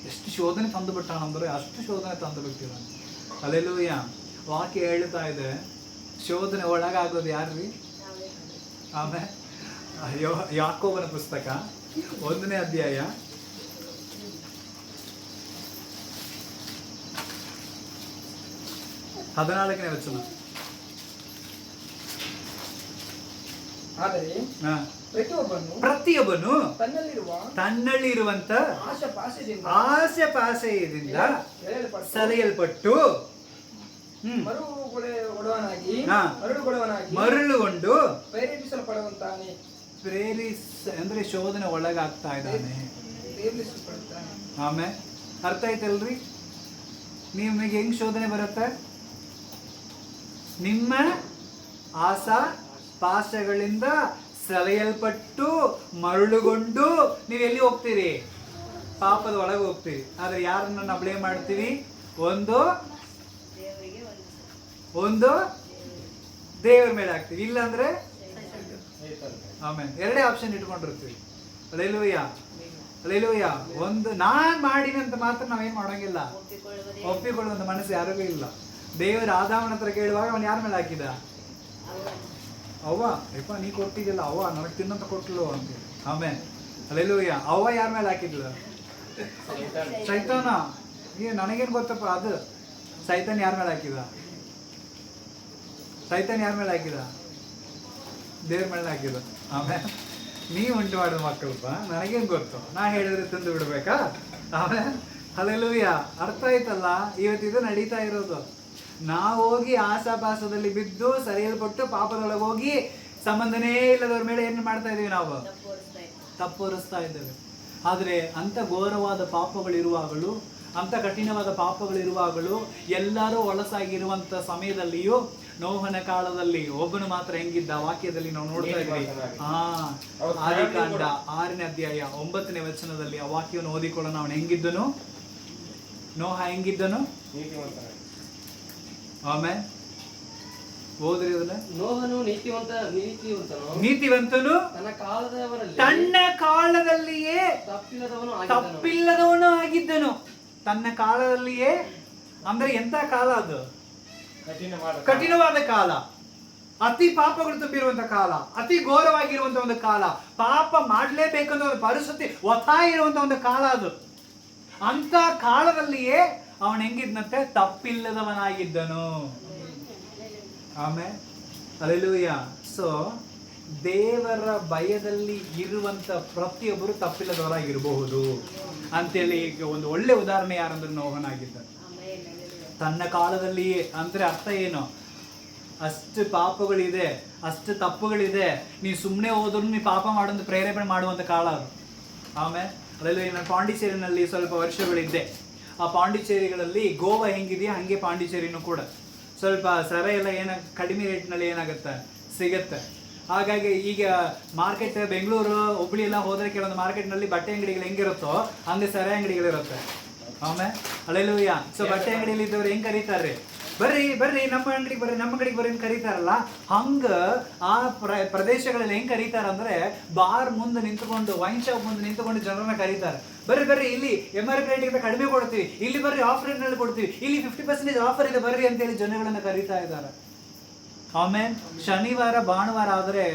ಎಷ್ಟು ಶೋಧನೆ ತಂದು ಬಿಟ್ಟಾನಂದ್ರೆ ಅಷ್ಟು ಶೋಧನೆ ತಂದು ಬಿಟ್ಟಿದ್ದಾನೆ. ಅಲ್ಲೆಲ್ಲೂಯ್ಯ. ವಾಕ್ಯ ಹೇಳ್ತಾ ಇದೆ, ಶೋಧನೆ ಒಳಗಾಗೋದು ಯಾರ್ರಿ? ಆಮೇಲೆ ಯಾಕೋಬನ ಪುಸ್ತಕ 1ನೇ ಅಧ್ಯಾಯ 14ನೇ ವಚನ. ಆದರೆ ಪ್ರತಿಯೊಬ್ಬನು ತನ್ನಲ್ಲಿರುವಂತ ಆಸೆ ಪಾಸೆಯಿಂದ ಸೆಳೆಯಲ್ಪಟ್ಟು ಮರಳುಗೊಂಡು ಅಂದ್ರೆ ಶೋಧನೆ ಒಳಗಾಗ್ತಾ ಇದ್ದಾನೆ. ಆಮೇಲೆ ಅರ್ಥ ಆಯ್ತಲ್ರಿ? ನಿಮಗೆ ಹೆಂಗ್ ಶೋಧನೆ ಬರುತ್ತೆ? ನಿಮ್ಮ ಆಸಾ ಪಾಶಗಳಿಂದ ಸೆಳೆಯಲ್ಪಟ್ಟು ಮರಳುಗೊಂಡು ನೀವು ಎಲ್ಲಿ ಹೋಗ್ತೀರಿ? ಪಾಪದ ಒಳಗೆ ಹೋಗ್ತೀರಿ. ಆದ್ರೆ ಯಾರನ್ನ ನಾವು ಬ್ಲೇಮ್ ಮಾಡ್ತೀವಿ? ಒಂದು ದೇವರ ಮೇಲೆ ಹಾಕ್ತೀವಿ, ಇಲ್ಲಾಂದ್ರೆ ಆಮೇಲೆ ಎರಡೇ ಆಪ್ಷನ್ ಇಟ್ಕೊಂಡಿರ್ತೀವಿ. ಅಲ್ಲೆಲ್ಲೂಯ್ಯ. ಒಂದು ನಾನ್ ಮಾಡಿನಂತ ಮಾತ್ರ ನಾವೇನ್ ಮಾಡೋಂಗಿಲ್ಲ, ಒಪ್ಪಿಕೊಳ್ಳುವಂತ ಮನಸ್ಸು ಯಾರಿಗೂ ಇಲ್ಲ. ದೇವರ ಆದಾಮನ ಹತ್ರ ಕೇಳುವಾಗ ಅವನು ಯಾರ ಮೇಲೆ ಹಾಕಿದ? ಅವ್ವ, ಯಪ್ಪ ನೀ ಕೊಟ್ಟಿದ್ದಿಲ್ಲ, ಅವ್ವ ನನಗೆ ತಿನ್ನಂತ ಕೊಟ್ಲು ಅಂತೇಳಿ. ಆಮೇಲೆ ಅಲ್ಲೆಲ್ಲೂಯ್ಯ. ಅವ್ವ ಯಾರ ಮೇಲೆ ಹಾಕಿದ್ಲು? ಸೈತಾನ. ನನಗೇನು ಗೊತ್ತಪ್ಪ ಅದು. ಸೈತಾನ್ ಯಾರ ಮೇಲೆ ಹಾಕಿದ? ದೇವ್ರ ಮೇಲೆ ಹಾಕಿದ. ಆಮೇಲೆ ನೀವು ಉಂಟು ಮಾಡಿದ ಮಕ್ಕಳಪ್ಪ, ನನಗೇನು ಗೊತ್ತು, ನಾ ಹೇಳಿದ್ರೆ ತಿಂದು ಬಿಡ್ಬೇಕಾ? ಆಮೇಲೆ ಅಲ್ಲೆಲ್ಲೂಯ್ಯ. ಅರ್ಥ ಆಯ್ತಲ್ಲ? ಇವತ್ತಿದು ನಡೀತಾ ಇರೋದು. ನಾವು ಹೋಗಿ ಆಸಾಪಾಸದಲ್ಲಿ ಬಿದ್ದು ಸರಿಯಲ್ಪಟ್ಟು ಪಾಪದೊಳಗೆ ಹೋಗಿ ಸಂಬಂಧನೇ ಇಲ್ಲದವ್ರ ಮೇಲೆ ಏನು ಮಾಡ್ತಾ ಇದೀವಿ? ನಾವು ತಪ್ಪು ಹೊರಿಸ್ತಾ ಇದ್ದೇವೆ. ಆದ್ರೆ ಅಂತ ಘೋರವಾದ ಪಾಪಗಳಿರುವಾಗಲೂ, ಅಂತ ಕಠಿಣವಾದ ಪಾಪಗಳಿರುವಾಗಲೂ, ಎಲ್ಲರೂ ಹೊಲಸಾಗಿರುವಂತ ಸಮಯದಲ್ಲಿಯೂ ನೋಹನ ಕಾಲದಲ್ಲಿ ಒಬ್ಬನು ಮಾತ್ರ ಹೆಂಗಿದ್ದ? ವಾಕ್ಯದಲ್ಲಿ ನಾವು ನೋಡ್ತಾ ಇದ್ವಿ. ಆದಿಕಾಂಡ 6ನೇ ಅಧ್ಯಾಯ 9ನೇ ವಚನದಲ್ಲಿ ಆ ವಾಕ್ಯವನ್ನು ಓದಿಕೊಳ್ಳೋಣ. ಅವನು ಹೆಂಗಿದ್ದನು? ನೋಹ ಹೆಂಗಿದ್ದನು? ಆಮೇಲೆ ಓದ್ರಿ ಅದನ್ನ. ನೋಹನು ನೀತಿವಂತನು, ತನ್ನ ಕಾಲದಲ್ಲಿಯೇ ತಪ್ಪಿಲ್ಲದವನು ಆಗಿದ್ದನು. ತನ್ನ ಕಾಲದಲ್ಲಿಯೇ ಅಂದ್ರೆ ಎಂತ ಕಾಲ ಅದು? ಕಠಿಣವಾದ ಕಾಲ, ಅತಿ ಪಾಪಗಳು ತುಂಬಿರುವಂತ ಕಾಲ, ಅತಿ ಘೋರವಾಗಿರುವಂತ ಒಂದು ಕಾಲ, ಪಾಪ ಮಾಡ್ಲೇಬೇಕಂತ ಒಂದು ಪರಿಸ್ಥಿತಿ ಒತ್ತಾಯ ಇರುವಂತ ಒಂದು ಕಾಲ ಅದು. ಅಂತ ಕಾಲದಲ್ಲಿಯೇ ಅವನು ಹೆಂಗಿದ್ನಂತೆ, ತಪ್ಪಿಲ್ಲದವನಾಗಿದ್ದನು. ಆಮೇಲೆ ಹಲ್ಲೆಲೂಯಾ. ಸೊ ದೇವರ ಭಯದಲ್ಲಿ ಇರುವಂತ ಪ್ರತಿಯೊಬ್ಬರು ತಪ್ಪಿಲ್ಲದವರಾಗಿರಬಹುದು ಅಂತೇಳಿ ಈಗ ಒಂದು ಒಳ್ಳೆ ಉದಾಹರಣೆ ಯಾರಂದ್ರೆ ನೋಹನಾಗಿದ್ದ. ತನ್ನ ಕಾಲದಲ್ಲಿಯೇ ಅಂದ್ರೆ ಅರ್ಥ ಏನು, ಅಷ್ಟು ಪಾಪಗಳಿದೆ, ಅಷ್ಟು ತಪ್ಪುಗಳಿದೆ, ನೀನು ಸುಮ್ಮನೆ ಹೋದ್ರು ನೀ ಪಾಪ ಮಾಡೋದು ಪ್ರೇರೇಪಣೆ ಮಾಡುವಂತ ಕಾಲ ಅದು. ಆಮೇಲೆ ಅದರಲ್ಲಿ ನಾನು ಪಾಂಡಿಚೇರಿನಲ್ಲಿ ಸ್ವಲ್ಪ ವರ್ಷಗಳಿದ್ದೆ. ಆ ಪಾಂಡಿಚೇರಿಗಳಲ್ಲಿ ಗೋವಾ ಹೆಂಗಿದೆಯಾ ಹಂಗೆ ಪಾಂಡಿಚೇರಿನೂ ಕೂಡ ಸ್ವಲ್ಪ ಸರ ಎಲ್ಲ ಕಡಿಮೆ ರೇಟ್ನಲ್ಲಿ ಏನಾಗುತ್ತೆ ಸಿಗತ್ತೆ. ಹಾಗಾಗಿ ಈಗ ಮಾರ್ಕೆಟ್ ಬೆಂಗಳೂರು ಹುಬ್ಳಿ ಎಲ್ಲ ಹೋದ್ರೆ ಕೆಲವೊಂದು ಮಾರ್ಕೆಟ್ನಲ್ಲಿ ಬಟ್ಟೆ ಅಂಗಡಿಗಳು ಹೆಂಗಿರುತ್ತೋ ಹಂಗೆ ಸರ ಅಂಗಡಿಗಳಿರುತ್ತೆ. ಆಮೇಲೆ ಹಲ್ಲೆಲೂಯಾ. ಸೊ ಬಟ್ಟೆ ಅಂಗಡಿಯಲ್ಲಿ ಇದ್ದವ್ರು ಹೆಂಗ್ ಕರೀತಾರೆ, ಬರ್ರಿ ಬರ್ರಿ ನಮ್ಮ ಅಂಗಡಿಗೆ ಬರ್ರಿ, ನಮ್ಮ ಅಂಗಡಿಗೆ ಬರ್ರಿ ಅಂತ ಕರೀತಾರಲ್ಲ, ಹಂಗ ಆ ಪ್ರದೇಶಗಳಲ್ಲಿ ಹೆಂಗ್ ಕರೀತಾರ ಅಂದ್ರೆ ಬಾರ್ ಮುಂದೆ ನಿಂತ್ಕೊಂಡು, ವೈನ್ ಶಾಪ್ ಮುಂದೆ ನಿಂತ್ಕೊಂಡು ಜನರನ್ನ ಕರೀತಾರೆ. ಬರ್ರಿ ಬರ್ರಿ, ಇಲ್ಲಿ MRP ರೇಟಿಗೆ ಕಡಿಮೆ ಕೊಡ್ತೀವಿ, ಇಲ್ಲಿ ಬರ್ರಿ ಆಫರ್ ರೇಟ್ನಲ್ಲಿ ಕೊಡ್ತೀವಿ, ಇಲ್ಲಿ 50% ಆಫರ್ ಇದೆ ಬರ್ರಿ ಅಂತೇಳಿ ಜನಗಳನ್ನ ಕರೀತಾ ಇದ್ದಾರೆ. ಆಮೇಲೆ ಶನಿವಾರ ಭಾನುವಾರ ಆದ್ರೆ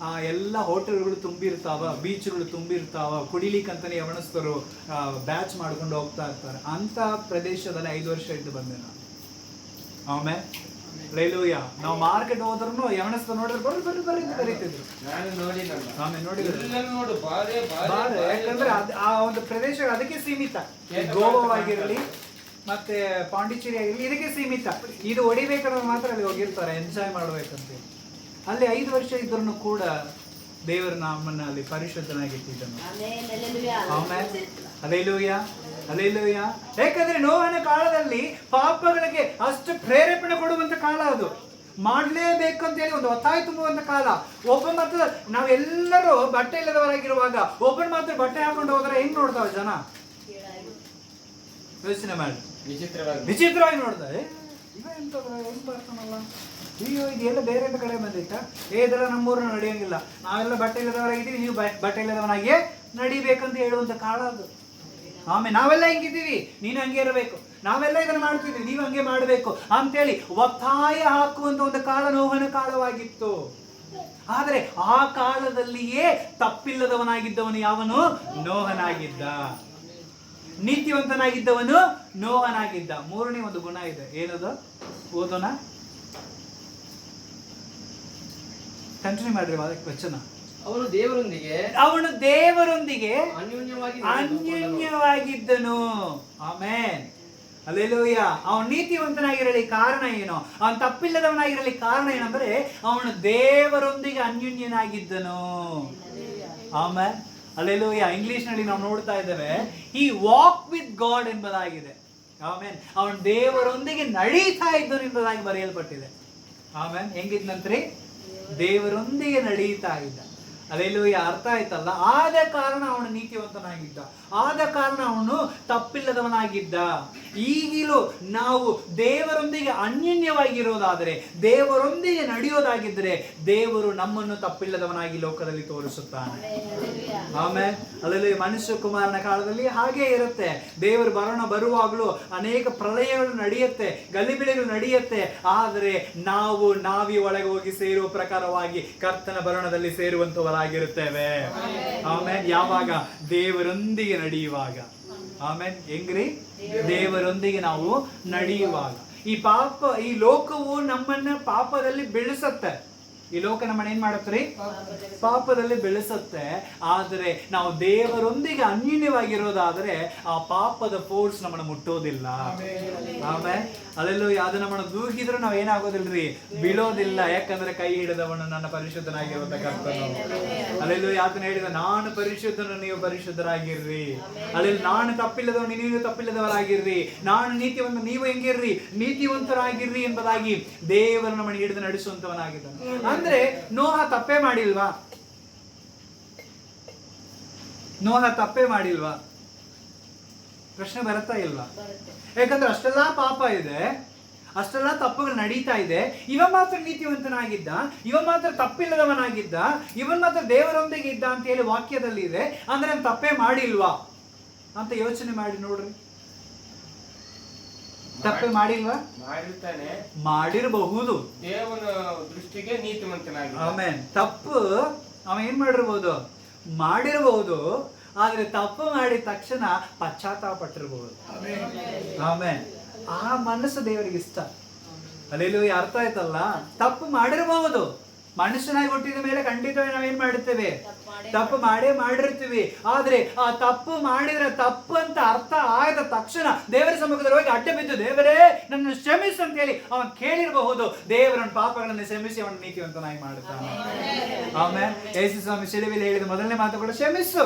ಆ ಎಲ್ಲ ಹೋಟೆಲ್ಗಳು ತುಂಬಿರ್ತಾವ, ಬೀಚ್ಗಳು ತುಂಬಿರ್ತಾವ, ಕುಡಿಲಿಕ್ಕಂತಾನೆ ಯವನಸ್ಥರು ಬ್ಯಾಚ್ ಮಾಡ್ಕೊಂಡು ಹೋಗ್ತಾ ಇರ್ತಾರೆ. ಅಂತ ಪ್ರದೇಶದಲ್ಲಿ 5 ವರ್ಷ ಇದ್ದು ಬಂದೆ ನಾನು. ಆಮೇಲೆ ಹಲ್ಲೆಲೂಯಾ. ನಾವು ಮಾರ್ಕೆಟ್ ಹೋದ್ರು ಯವನಸ್ಥ ನೋಡಿದ್ರೆ ಬರ್ರಿ ಬರ್ರಿ ಬರ್ರಿ ಅಂತ ಕರೀತಿದ್ರು. ಆಮೇಲೆ ನೋಡಿದ್ರು ಯಾಕಂದ್ರೆ ಆ ಒಂದು ಪ್ರದೇಶ ಅದಕ್ಕೆ ಸೀಮಿತ. ಗೋವಾವಾಗಿರ್ಲಿ ಮತ್ತೆ ಪಾಂಡಿಚೇರಿ ಆಗಿರ್ಲಿ ಇದಕ್ಕೆ ಸೀಮಿತ. ಇದು ಹೊಡಿಬೇಕಾದ್ರೆ ಮಾತ್ರ ಅಲ್ಲಿ ಹೋಗಿರ್ತಾರೆ ಎಂಜಾಯ್ ಮಾಡ್ಬೇಕಂತ. ಅಲ್ಲಿ 5 ವರ್ಷ ಇದ್ರೂ ಕೂಡ ದೇವರು ನಮ್ಮನ್ನ ಅಲ್ಲಿ ಪರಿಶುದ್ಧನಾಗಿಟ್ಟಿದ್ದನು. ಆಮೇಲೆ ಹಲ್ಲೆಲೂಯಾ ಹಲ್ಲೆಲೂಯಾ. ಯಾಕಂದ್ರೆ ನೋಹನ ಕಾಲದಲ್ಲಿ ಪಾಪಗಳಿಗೆ ಅಷ್ಟು ಪ್ರೇರೇಪಣೆ ಕೊಡುವಂತ ಕಾಲ ಅದು. ಮಾಡ್ಲೇಬೇಕು ಅಂತ ಹೇಳಿ ಒಂದು ಒತ್ತಾಯ ತುಂಬುವಂತ ಕಾಲ. ಒಬ್ಬ ಮಾತ್ರ ನಾವೆಲ್ಲರೂ ಬಟ್ಟೆ ಇಲ್ಲದವರಾಗಿರುವಾಗ ಒಬ್ಬನ ಮಾತ್ರ ಬಟ್ಟೆ ಹಾಕೊಂಡು ಹೋದ್ರೆ ಹೆಂಗ್ ನೋಡ್ತಾವ ಜನ? ಯೋಚನೆ ಮಾಡಿ. ವಿಚಿತ್ರವಾಗಿ ನೋಡ್ತಾರೆ. ಇವ ಎಂತ ಹೆಂಗ್ ಬರ್ತಾನಲ್ಲ, ಅಯ್ಯೋ ಇದೆಲ್ಲ ಬೇರೆ ಕಡೆ ಬಂದಿತ್ತ, ಇದೆಲ್ಲ ನಮ್ಮೂರನ್ನ ನಡೆಯಂಗಿಲ್ಲ, ನಾವೆಲ್ಲ ಬಟ್ಟೆ ಇಲ್ಲದವರಾಗಿದ್ದೀವಿ, ನೀವು ಬಟ್ಟೆ ಇಲ್ಲದವನಾಗಿಯೇ ನಡಿಬೇಕಂತ ಹೇಳುವಂತ ಕಾಲ ಅದು. ಆಮೇಲೆ ನಾವೆಲ್ಲ ಹೆಂಗಿದ್ದೀವಿ, ನೀನು ಹಂಗೆ ಇರಬೇಕು, ನಾವೆಲ್ಲ ಇದನ್ನ ಮಾಡ್ತಿದ್ವಿ, ನೀವು ಹಂಗೆ ಮಾಡಬೇಕು ಅಂತೇಳಿ ಒತ್ತಾಯ ಹಾಕುವಂತ ಒಂದು ಕಾಲ ನೋಹನ ಕಾಲವಾಗಿತ್ತು. ಆದ್ರೆ ಆ ಕಾಲದಲ್ಲಿಯೇ ತಪ್ಪಿಲ್ಲದವನಾಗಿದ್ದವನು ಯಾವನು? ನೋಹನಾಗಿದ್ದ. ನೀತಿವಂತನಾಗಿದ್ದವನು ನೋಹನಾಗಿದ್ದ. 3ನೇ ಒಂದು ಗುಣ ಇದೆ, ಏನದು? ಓದೋಣ, ಕಂಟಿನ್ಯೂ ಮಾಡ್ರಿ ವಚನ. ಅವನು ದೇವರೊಂದಿಗೆ ಅನ್ಯೋನ್ಯವಾಗಿದ್ದನು. Amen hallelujah. ಅವನು ನೀತಿವಂತನಾಗಿರಲಿ ಕಾರಣ ಏನು, ಅವನು ತಪ್ಪಿಲ್ಲದವನಾಗಿರಲಿ ಕಾರಣ ಏನಂದ್ರೆ ಅವನು ದೇವರೊಂದಿಗೆ ಅನ್ಯೋನ್ಯನಾಗಿದ್ದನು. Amen hallelujah. ಇಂಗ್ಲಿಷ್ ನಲ್ಲಿ ನಾವು ನೋಡ್ತಾ ಇದ್ದೇವೆ, ಹಿ ವಾಕ್ ವಿತ್ ಗಾಡ್ ಎಂಬುದಾಗಿದೆ. ಆಮೆನ್. ಅವನು ದೇವರೊಂದಿಗೆ ನಡೀತಾ ಇದ್ದನು ಎಂಬುದಾಗಿ ಬರೆಯಲ್ಪಟ್ಟಿದೆ. ಆಮೆನ್. ಹೆಂಗಿದ್ನಂತ್ರಿ? ದೇವರೊಂದಿಗೆ ನಡೀತಾ ಇದ್ದ. ಹಲ್ಲೆಲೂಯಾ. ಅರ್ಥ ಆಯ್ತಲ್ಲ? ಆದ ಕಾರಣ ಅವನು ನೀತಿವಂತನಾಗಿದ್ದ, ಆದ ಕಾರಣ ಅವನು ತಪ್ಪಿಲ್ಲದವನಾಗಿದ್ದ. ಈಗಲೂ ನಾವು ದೇವರೊಂದಿಗೆ ಅನ್ಯೋನ್ಯವಾಗಿರೋದಾದರೆ, ದೇವರೊಂದಿಗೆ ನಡೆಯೋದಾಗಿದ್ದರೆ ದೇವರು ನಮ್ಮನ್ನು ತಪ್ಪಿಲ್ಲದವನಾಗಿ ಲೋಕದಲ್ಲಿ ತೋರಿಸುತ್ತಾನೆ. ಆಮೇಲೆ ಹಲ್ಲೆಲೂಯಾ. ಮನುಷ್ಯ ಕುಮಾರನ ಕಾಲದಲ್ಲಿ ಹಾಗೆ ಇರುತ್ತೆ. ದೇವರು ಬರುವಾಗಲೂ ಅನೇಕ ಪ್ರಳಯಗಳು ನಡೆಯುತ್ತೆ, ಗಲಿಬಿಲಿಗಳು ನಡೆಯುತ್ತೆ. ಆದರೆ ನಾವಿ ಒಳಗೆ ಹೋಗಿ ಸೇರುವ ಪ್ರಕಾರವಾಗಿ ಕರ್ತನ ಬರಣದಲ್ಲಿ ಸೇರುವಂತವರಾಗಿರುತ್ತೇವೆ. ಆಮೇಲೆ ಯಾವಾಗ? ದೇವರೊಂದಿಗೆ ನಡೆಯುವಾಗ. ಆಮೇಲೆ ಹೆಂಗ್ರಿ? ದೇವರೊಂದಿಗೆ ನಾವು ನಡೆಯುವಾಗ. ಈ ಲೋಕವು ನಮ್ಮನ್ನ ಪಾಪದಲ್ಲಿ ಬೆಳೆಸುತ್ತೆ. ಈ ಲೋಕ ನಮ್ಮನ್ನ ಏನ್ ಮಾಡತ್ರಿ? ಪಾಪದಲ್ಲಿ ಬೆಳೆಸುತ್ತೆ. ಆದರೆ ನಾವು ದೇವರೊಂದಿಗೆ ಅನ್ಯೋನ್ಯವಾಗಿರೋದಾದ್ರೆ ಆ ಪಾಪದ ಫೋರ್ಸ್ ನಮ್ಮನ್ನ ಮುಟ್ಟೋದಿಲ್ಲ. ಆಮೇಲೆ ಅಲ್ಲೆಲ್ಲೂ ಅದು ನಮ್ಮನ್ನ ದೂಗಿದ್ರು ನಾವ್ ಏನಾಗೋದಿಲ್ರಿ, ಬೀಳೋದಿಲ್ಲ. ಯಾಕಂದ್ರೆ ಕೈ ಹಿಡಿದವನು ನನ್ನ ಪರಿಶುದ್ಧನಾಗಿರುವಂತ ಕರ್ತನು. ಅಲ್ಲೆಲ್ಲೂ ಯಾತನ ಹೇಳಿದ, ನಾನು ಪರಿಶುದ್ಧನು ನೀವು ಪರಿಶುದ್ಧರಾಗಿರ್ರಿ. ಅಲ್ಲಿ ನಾನು ತಪ್ಪಿಲ್ಲದವನು ನೀವು ತಪ್ಪಿಲ್ಲದವರಾಗಿರ್ರಿ, ನಾನು ನೀತಿವಂತ ನೀವು ಹೆಂಗಿರ್ರಿ, ನೀತಿವಂತರಾಗಿರ್ರಿ ಎಂಬುದಾಗಿ ದೇವರು ನಮ್ಮನ್ನು ಹಿಡಿದು ನಡೆಸುವಂತವನಾಗಿದ್ದಾನೆ. ಅಂದ್ರೆ ನೋಹ ತಪ್ಪೇ ಮಾಡಿಲ್ವಾ? ನೋಹ ತಪ್ಪೇ ಮಾಡಿಲ್ವಾ? ಪ್ರಶ್ನೆ ಬರುತ್ತಾ ಇಲ್ವಾ? ಯಾಕಂದ್ರೆ ಅಷ್ಟೆಲ್ಲ ಪಾಪ ಇದೆ, ಅಷ್ಟೆಲ್ಲ ತಪ್ಪುಗಳು ನಡೀತಾ ಇದೆ. ಇವ ಮಾತ್ರ ನೀತಿವಂತನಾಗಿದ್ದ, ಇವ ಮಾತ್ರ ತಪ್ಪಿಲ್ಲದವನಾಗಿದ್ದ, ಇವನ್ ಮಾತ್ರ ದೇವರೊಂದಿಗೆ ಇದ್ದ ಅಂತ ಹೇಳಿ ವಾಕ್ಯದಲ್ಲಿ ಇದೆ. ಅಂದ್ರೆ ಅವ್ನು ತಪ್ಪೇ ಮಾಡಿಲ್ವಾ ಅಂತ ಯೋಚನೆ ಮಾಡಿ ನೋಡ್ರಿ. ತಪ್ಪೇ ಮಾಡಿಲ್ವಾ? ಮಾಡಿರಬಹುದು, ದೇವನ ದೃಷ್ಟಿಗೆ ನೀತಿವಂತನಾಗಿ. ಆಮೇನ್. ತಪ್ಪು ಅವ ಏನ್ ಮಾಡಿರ್ಬೋದು, ಮಾಡಿರಬಹುದು. ಆದ್ರೆ ತಪ್ಪು ಮಾಡಿದ ತಕ್ಷಣ ಪಶ್ಚಾತ್ತಾಪ ಪಟ್ಟಿರ್ಬಹುದು. ಆಮೇಲೆ ಆ ಮನಸ್ಸು ದೇವರಿಗೆ ಇಷ್ಟ. ಅಲ್ಲೆಲ್ಲೂ ಅರ್ಥ ಆಯ್ತಲ್ಲ? ತಪ್ಪು ಮಾಡಿರಬಹುದು, ಮನುಷ್ಯನಾಗಿ ಹುಟ್ಟಿದ ಮೇಲೆ ಖಂಡಿತವಾಗಿ ನಾವೇನ್ ಮಾಡುತ್ತೇವೆ, ತಪ್ಪು ಮಾಡಿರ್ತೀವಿ. ಆದ್ರೆ ಆ ತಪ್ಪು ಮಾಡಿದ್ರೆ ತಪ್ಪು ಅಂತ ಅರ್ಥ ಆದ ತಕ್ಷಣ ದೇವರ ಸಮ್ಮುಖದಲ್ಲಿ ಹೋಗಿ ಅಡ್ಡ ಬಿದ್ದು ದೇವರೇ ನನ್ನ ಕ್ಷಮಿಸು ಅಂತ ಹೇಳಿ ಅವನ್ ಕೇಳಿರಬಹುದು. ದೇವರನ್ನ ಪಾಪಗಳನ್ನು ಕ್ಷಮಿಸಿ ಅವನ ನೀತಿವಂತನಾಗಿ ಮಾಡುತ್ತಾನೆ. ಆಮೇಲೆ ಯೇಸು ಸ್ವಾಮಿ ಶಿಲುಬೆಯಲ್ಲಿ ಹೇಳಿದ ಮೊದಲನೇ ಮಾತು ಕೂಡ ಕ್ಷಮಿಸು.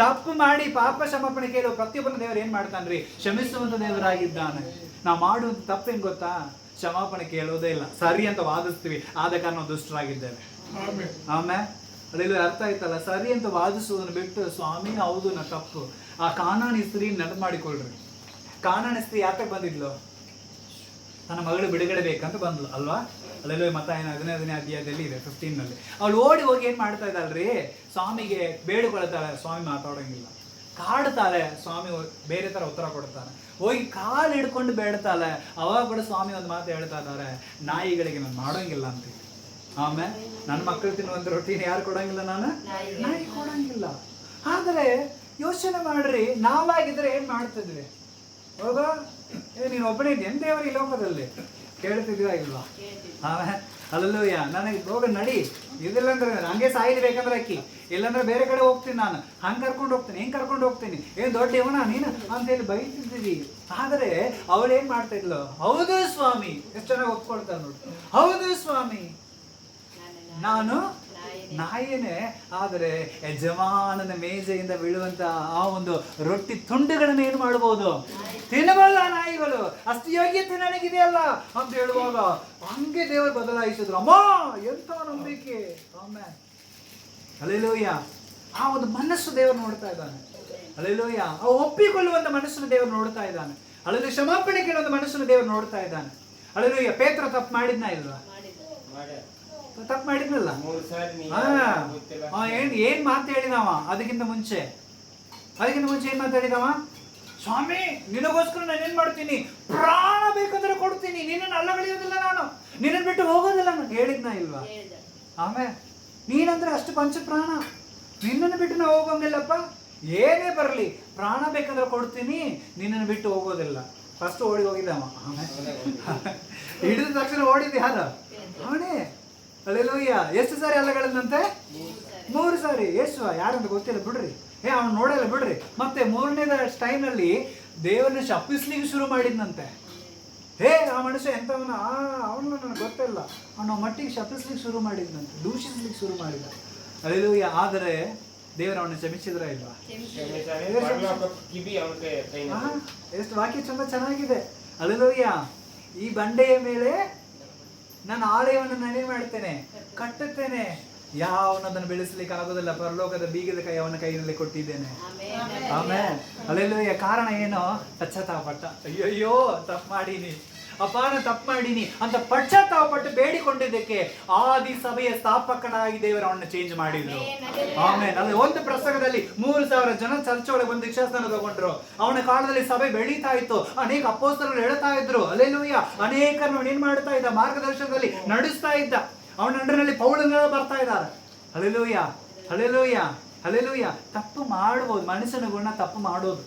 ತಪ್ಪು ಮಾಡಿ ಪಾಪ ಕ್ಷಮಾಪಣೆ ಕೇಳುವ ಪ್ರತಿಯೊಬ್ಬನ ದೇವರು ಏನ್ ಮಾಡ್ತಾನ್ರಿ, ಕ್ಷಮಿಸುವಂತ ದೇವರಾಗಿದ್ದಾನೆ. ನಾವು ಮಾಡುವಂತ ತಪ್ಪೇನ್ ಗೊತ್ತಾ, ಕ್ಷಮಾಪಣೆ ಕೇಳೋದೇ ಇಲ್ಲ, ಸರಿ ಅಂತ ವಾದಿಸ್ತೀವಿ, ಆದ ಕಾರಣ ನಾವು ದುಷ್ಟರಾಗಿದ್ದೇವೆ. ಆಮೇಲೆ ಅಲ್ಲೆಲ್ಲ ಅರ್ಥ ಆಯ್ತಲ್ಲ? ಸರಿ ಅಂತ ವಾದಿಸುವುದನ್ನು ಬಿಟ್ಟು ಸ್ವಾಮಿ ಹೌದು ನಾ ತಪ್ಪು. ಆ ಕಾನಾನಿ ಸ್ತ್ರೀ ನೆನಪು ಮಾಡಿಕೊಳ್ರಿ. ಕಾನಾನಿ ಸ್ತ್ರೀ ಯಾಕೆ ಬಂದಿದ್ಲು? ತನ್ನ ಮಗಳು ಬಿಡುಗಡೆ ಬೇಕಂತ ಬಂದ್ಲು ಅಲ್ವಾ? ಅಲ್ಲೆಲ್ಲ ಮತ 15ನೇ ಅಧ್ಯಾಯದಲ್ಲಿ ಇದೆ 15ನಲ್ಲಿ. ಅವಳು ಓಡಿ ಹೋಗಿ ಏನ್ ಮಾಡ್ತಾ ಇದ್ದಾಳ್ರಿ, ಸ್ವಾಮಿಗೆ ಬೇಡಿಕೊಳ್ತಾಳೆ. ಸ್ವಾಮಿ ಮಾತಾಡೋಂಗಿಲ್ಲ, ಕಾಡ್ತಾಳೆ. ಸ್ವಾಮಿ ಬೇರೆ ತರ ಉತ್ತರ ಕೊಡ್ತಾನೆ. ಹೋಗಿ ಕಾಲು ಹಿಡ್ಕೊಂಡು ಬೇಡ್ತಾಳೆ. ಅವಾಗ ಕೂಡ ಸ್ವಾಮಿ ಒಂದು ಮಾತು ಹೇಳ್ತಾ ಇದ್ದಾರೆ, ನಾಯಿಗಳಿಗೆ ನಾನು ಮಾಡೋಂಗಿಲ್ಲ ಅಂತ. ಆಮೇಲೆ ನನ್ನ ಮಕ್ಕಳು ತಿನ್ನುವಂತ ರೊಟ್ಟಿನ ಯಾರು ಕೊಡಂಗಿಲ್ಲ, ನಾನು ನಾಯಿ ಕೊಡಂಗಿಲ್ಲ. ಆದ್ರೆ ಯೋಚನೆ ಮಾಡ್ರಿ, ನಾವಾಗಿದ್ರೆ ಏನ್ ಮಾಡ್ತಿದ್ವಿ? ಹೌದಾ? ನೀನು ಒಬ್ಬನೇ ಇದ್ದೇನೆ ದೇವರು ಈ ಲೋಕದಲ್ಲಿ, ಕೇಳ್ತಿದ್ವಾ ಇಲ್ವಾ? ಆಮೇಲೆ ಅಲ್ಲೂಯ್ಯ ನನಗೆ ಹೋಗ ನಡಿ, ಇದಿಲ್ಲ ಅಂದ್ರೆ ಹಂಗೆ ಸಾಯಿಲಿ ಬೇಕಂದ್ರೆ ಅಕ್ಕಿ, ಇಲ್ಲಾಂದ್ರೆ ಬೇರೆ ಕಡೆ ಹೋಗ್ತೀನಿ, ನಾನು ಹಂಗೆ ಕರ್ಕೊಂಡು ಹೋಗ್ತೀನಿ, ಹೆಂಗೆ ಕರ್ಕೊಂಡು ಹೋಗ್ತೀನಿ, ಏನ್ ದೊಡ್ಡ ಇವನ ನೀನು ಅಂತ ಹೇಳಿ ಬೈತಿದ್ದೀವಿ. ಆದರೆ ಅವಳು ಏನ್ ಮಾಡ್ತಾ ಇದ್ಲು, ಹೌದು ಸ್ವಾಮಿ, ಎಷ್ಟು ಚೆನ್ನಾಗಿ ಒಪ್ಕೊಳ್ತಾಳೆ ನೋಡಿ, ಹೌದು ಸ್ವಾಮಿ ನಾನು ನಾಯಿನೇ, ಆದರೆ ಯಜಮಾನನ ಮೇಜೆಯಿಂದ ಬೀಳುವಂತ ಆ ಒಂದು ರೊಟ್ಟಿ ತುಂಡುಗಳನ್ನ ಏನು ಮಾಡಬಹುದು, ತಿನ್ನಬಲ್ಲ ನಾಯಿಗಳು, ಅಷ್ಟು ಯೋಗ್ಯತೆ ನನಗಿದೆಯಲ್ಲ ಅಂತ ಹೇಳುವಾಗ ಹಂಗೆ ದೇವರು ಬದಲಾಯಿಸಿದ್ರು. ಅಮ್ಮ ಎಂತ ನಂಬಿಕೆ! ಆಮೇಲೆ ಹಲ್ಲೆಲೂಯ, ಆ ಒಂದು ಮನಸ್ಸು ದೇವರು ನೋಡ್ತಾ ಇದ್ದಾನೆ. ಹಲ್ಲೆಲೂಯ, ಆ ಒಪ್ಪಿಕೊಳ್ಳುವಂತ ಮನಸ್ಸನ್ನು ದೇವರು ನೋಡ್ತಾ ಇದ್ದಾನೆ. ಹಲ್ಲೆಲೂಯ, ಕ್ಷಮಾಪಣೆ ಕೇಳುವಂತ ಮನಸ್ಸನ್ನು ದೇವರು ನೋಡ್ತಾ ಇದ್ದಾನೆ. ಹಲ್ಲೆಲೂಯ, ಪೇತ್ರ ತಪ್ಪು ಮಾಡಿದ್ನಾ ಇಲ್ವಾ? ತಪ್ಪು ಮಾಡಿದ್ನಲ್ಲ. ಏನ್ ಮಾತು ಹೇಳಿದವ ಅದಕ್ಕಿಂತ ಮುಂಚೆ ಏನ್ ಮಾತಾಡಿದವ? ಸ್ವಾಮಿ ನಿನಗೋಸ್ಕರ ನಾನು ಏನ್ ಮಾಡ್ತೀನಿ, ಪ್ರಾಣ ಬೇಕಂದ್ರೆ ಕೊಡ್ತೀನಿ, ನಿನ್ನನ್ನು ಅಲ್ಲಗಳೆಯೋದಿಲ್ಲ, ನಾನು ನಿನ್ನನ್ನು ಬಿಟ್ಟು ಹೋಗೋದಿಲ್ಲ ನಾನು ಹೇಳಿದ್ನ ಇಲ್ವಾ? ಆಮೇಲೆ ನೀನಂದ್ರೆ ಅಷ್ಟು ಪಂಚ ಪ್ರಾಣ, ನಿನ್ನನ್ನು ಬಿಟ್ಟು ನಾವು ಹೋಗಂಗಿಲ್ಲಪ್ಪ, ಏನೇ ಬರಲಿ ಪ್ರಾಣ ಬೇಕಂದ್ರೆ ಕೊಡ್ತೀನಿ, ನಿನ್ನನ್ನು ಬಿಟ್ಟು ಹೋಗೋದಿಲ್ಲ. ಫಸ್ಟ್ ಓಡಿ ಹೋಗಿದ್ದವ. ಆಮೇಲೆ ಹಿಡಿದ ತಕ್ಷಣ ಓಡಿದ್ದೆ ಯಾರು? ಅವನೇ. ಹಲ್ಲೆಲೂಯ, ಎಷ್ಟು ಸಾರಿ ಅಲ್ಲಗಳಂತೆ? 3 ಸಾರಿ. ಎಷ್ಟು ಯಾರಂತ ಗೊತ್ತಿಲ್ಲ ಬಿಡ್ರಿ, ಅವ್ನು ನೋಡಲ್ಲ ಬಿಡ್ರಿ. ಮತ್ತೆ 3ನೇ ಟೈಮ್ನಲ್ಲಿ ದೇವರನ್ನ ಶಪಿಸ್ಲಿಕ್ಕೆ ಶುರು ಮಾಡಿದ್ನಂತೆ. ಆ ಮನುಷ್ಯ ಎಂತವನ, ಅವನು ನನಗೆ ಗೊತ್ತಿಲ್ಲ, ಅವನ ಮಟ್ಟಿಗೆ ಶಪಿಸ್ಲಿಕ್ಕೆ ಶುರು ಮಾಡಿದ್ನಂತೆ, ದೂಷಿಸ್ಲಿಕ್ಕೆ ಶುರು ಮಾಡಿದ. ಹಲ್ಲೆಲೂಯ, ಆದರೆ ದೇವರು ಅವನ್ನ ಕ್ಷಮಿಸಿದ್ರ ಇಲ್ವಾ? ಎಷ್ಟು ವಾಕ್ಯ ಚಂದ ಚೆನ್ನಾಗಿದೆ. ಹಲ್ಲೆಲೂಯ, ಈ ಬಂಡೆಯ ಮೇಲೆ ನಾನು ಆಲಯವನ್ನು ನಾನೇ ಮಾಡ್ತೇನೆ, ಕಟ್ಟುತ್ತೇನೆ, ಯಾವನದನ್ನು ಬೆಳೆಸಲಿಕ್ಕೆ ಆಗೋದಿಲ್ಲ, ಪರಲೋಕದ ಬೀಗದ ಕೈ ಅವನ ಕೈಯಲ್ಲಿ ಕೊಟ್ಟಿದ್ದೇನೆ. ಆಮೇಲೆ ಹಲ್ಲೆಲೂಯ, ಕಾರಣ ಏನು? ಪಶ್ಚಾತ್ತಾಪಪಟ್ಟ. ಅಯ್ಯಯ್ಯೋ ತಪ್ಪು ಮಾಡೀನಿ, ಅಪ್ಪ ನಾನು ತಪ್ಪು ಮಾಡೀನಿ ಅಂತ ಪಶ್ಚಾತ್ತಾಪಪಟ್ಟು ಬೇಡಿಕೊಂಡಿದ್ದಕ್ಕೆ ಆದಿ ಸಭೆಯ ಸ್ಥಾಪಕನಾಗಿ ದೇವರು ಅವನ್ನ ಚೇಂಜ್ ಮಾಡಿದ್ರು. ಆಮೇಲೆ ಅಲ್ಲಿ ಒಂದು ಪ್ರಸಂಗದಲ್ಲಿ 3,000 ಜನ ಚರ್ಚ್ ಒಳಗೆ ಬಂದು ದೀಕ್ಷಾಸ್ನಾನ ತಗೊಂಡ್ರು. ಅವನ ಕಾಲದಲ್ಲಿ ಸಭೆ ಬೆಳೀತಾ ಇತ್ತು, ಅನೇಕ ಅಪೊಸ್ತಲರು ಹೇಳ್ತಾ ಇದ್ರು. ಹಲ್ಲೆಲೂಯ, ಅನೇಕರನ್ನು ಏನ್ ಮಾಡ್ತಾ ಇದ್ದ, ಮಾರ್ಗದರ್ಶನದಲ್ಲಿ ನಡೆಸ್ತಾ ಇದ್ದ. ಅವನ ಅಂಡರ್ನಲ್ಲಿ ಪೌಲರು ಬರ್ತಾ ಇದ್ದಾರೆ. Hallelujah, hallelujah, hallelujah. ತಪ್ಪು ಮಾಡಬಹುದು, ಮನುಷ್ಯನ ಗುಣ ತಪ್ಪು ಮಾಡೋದು.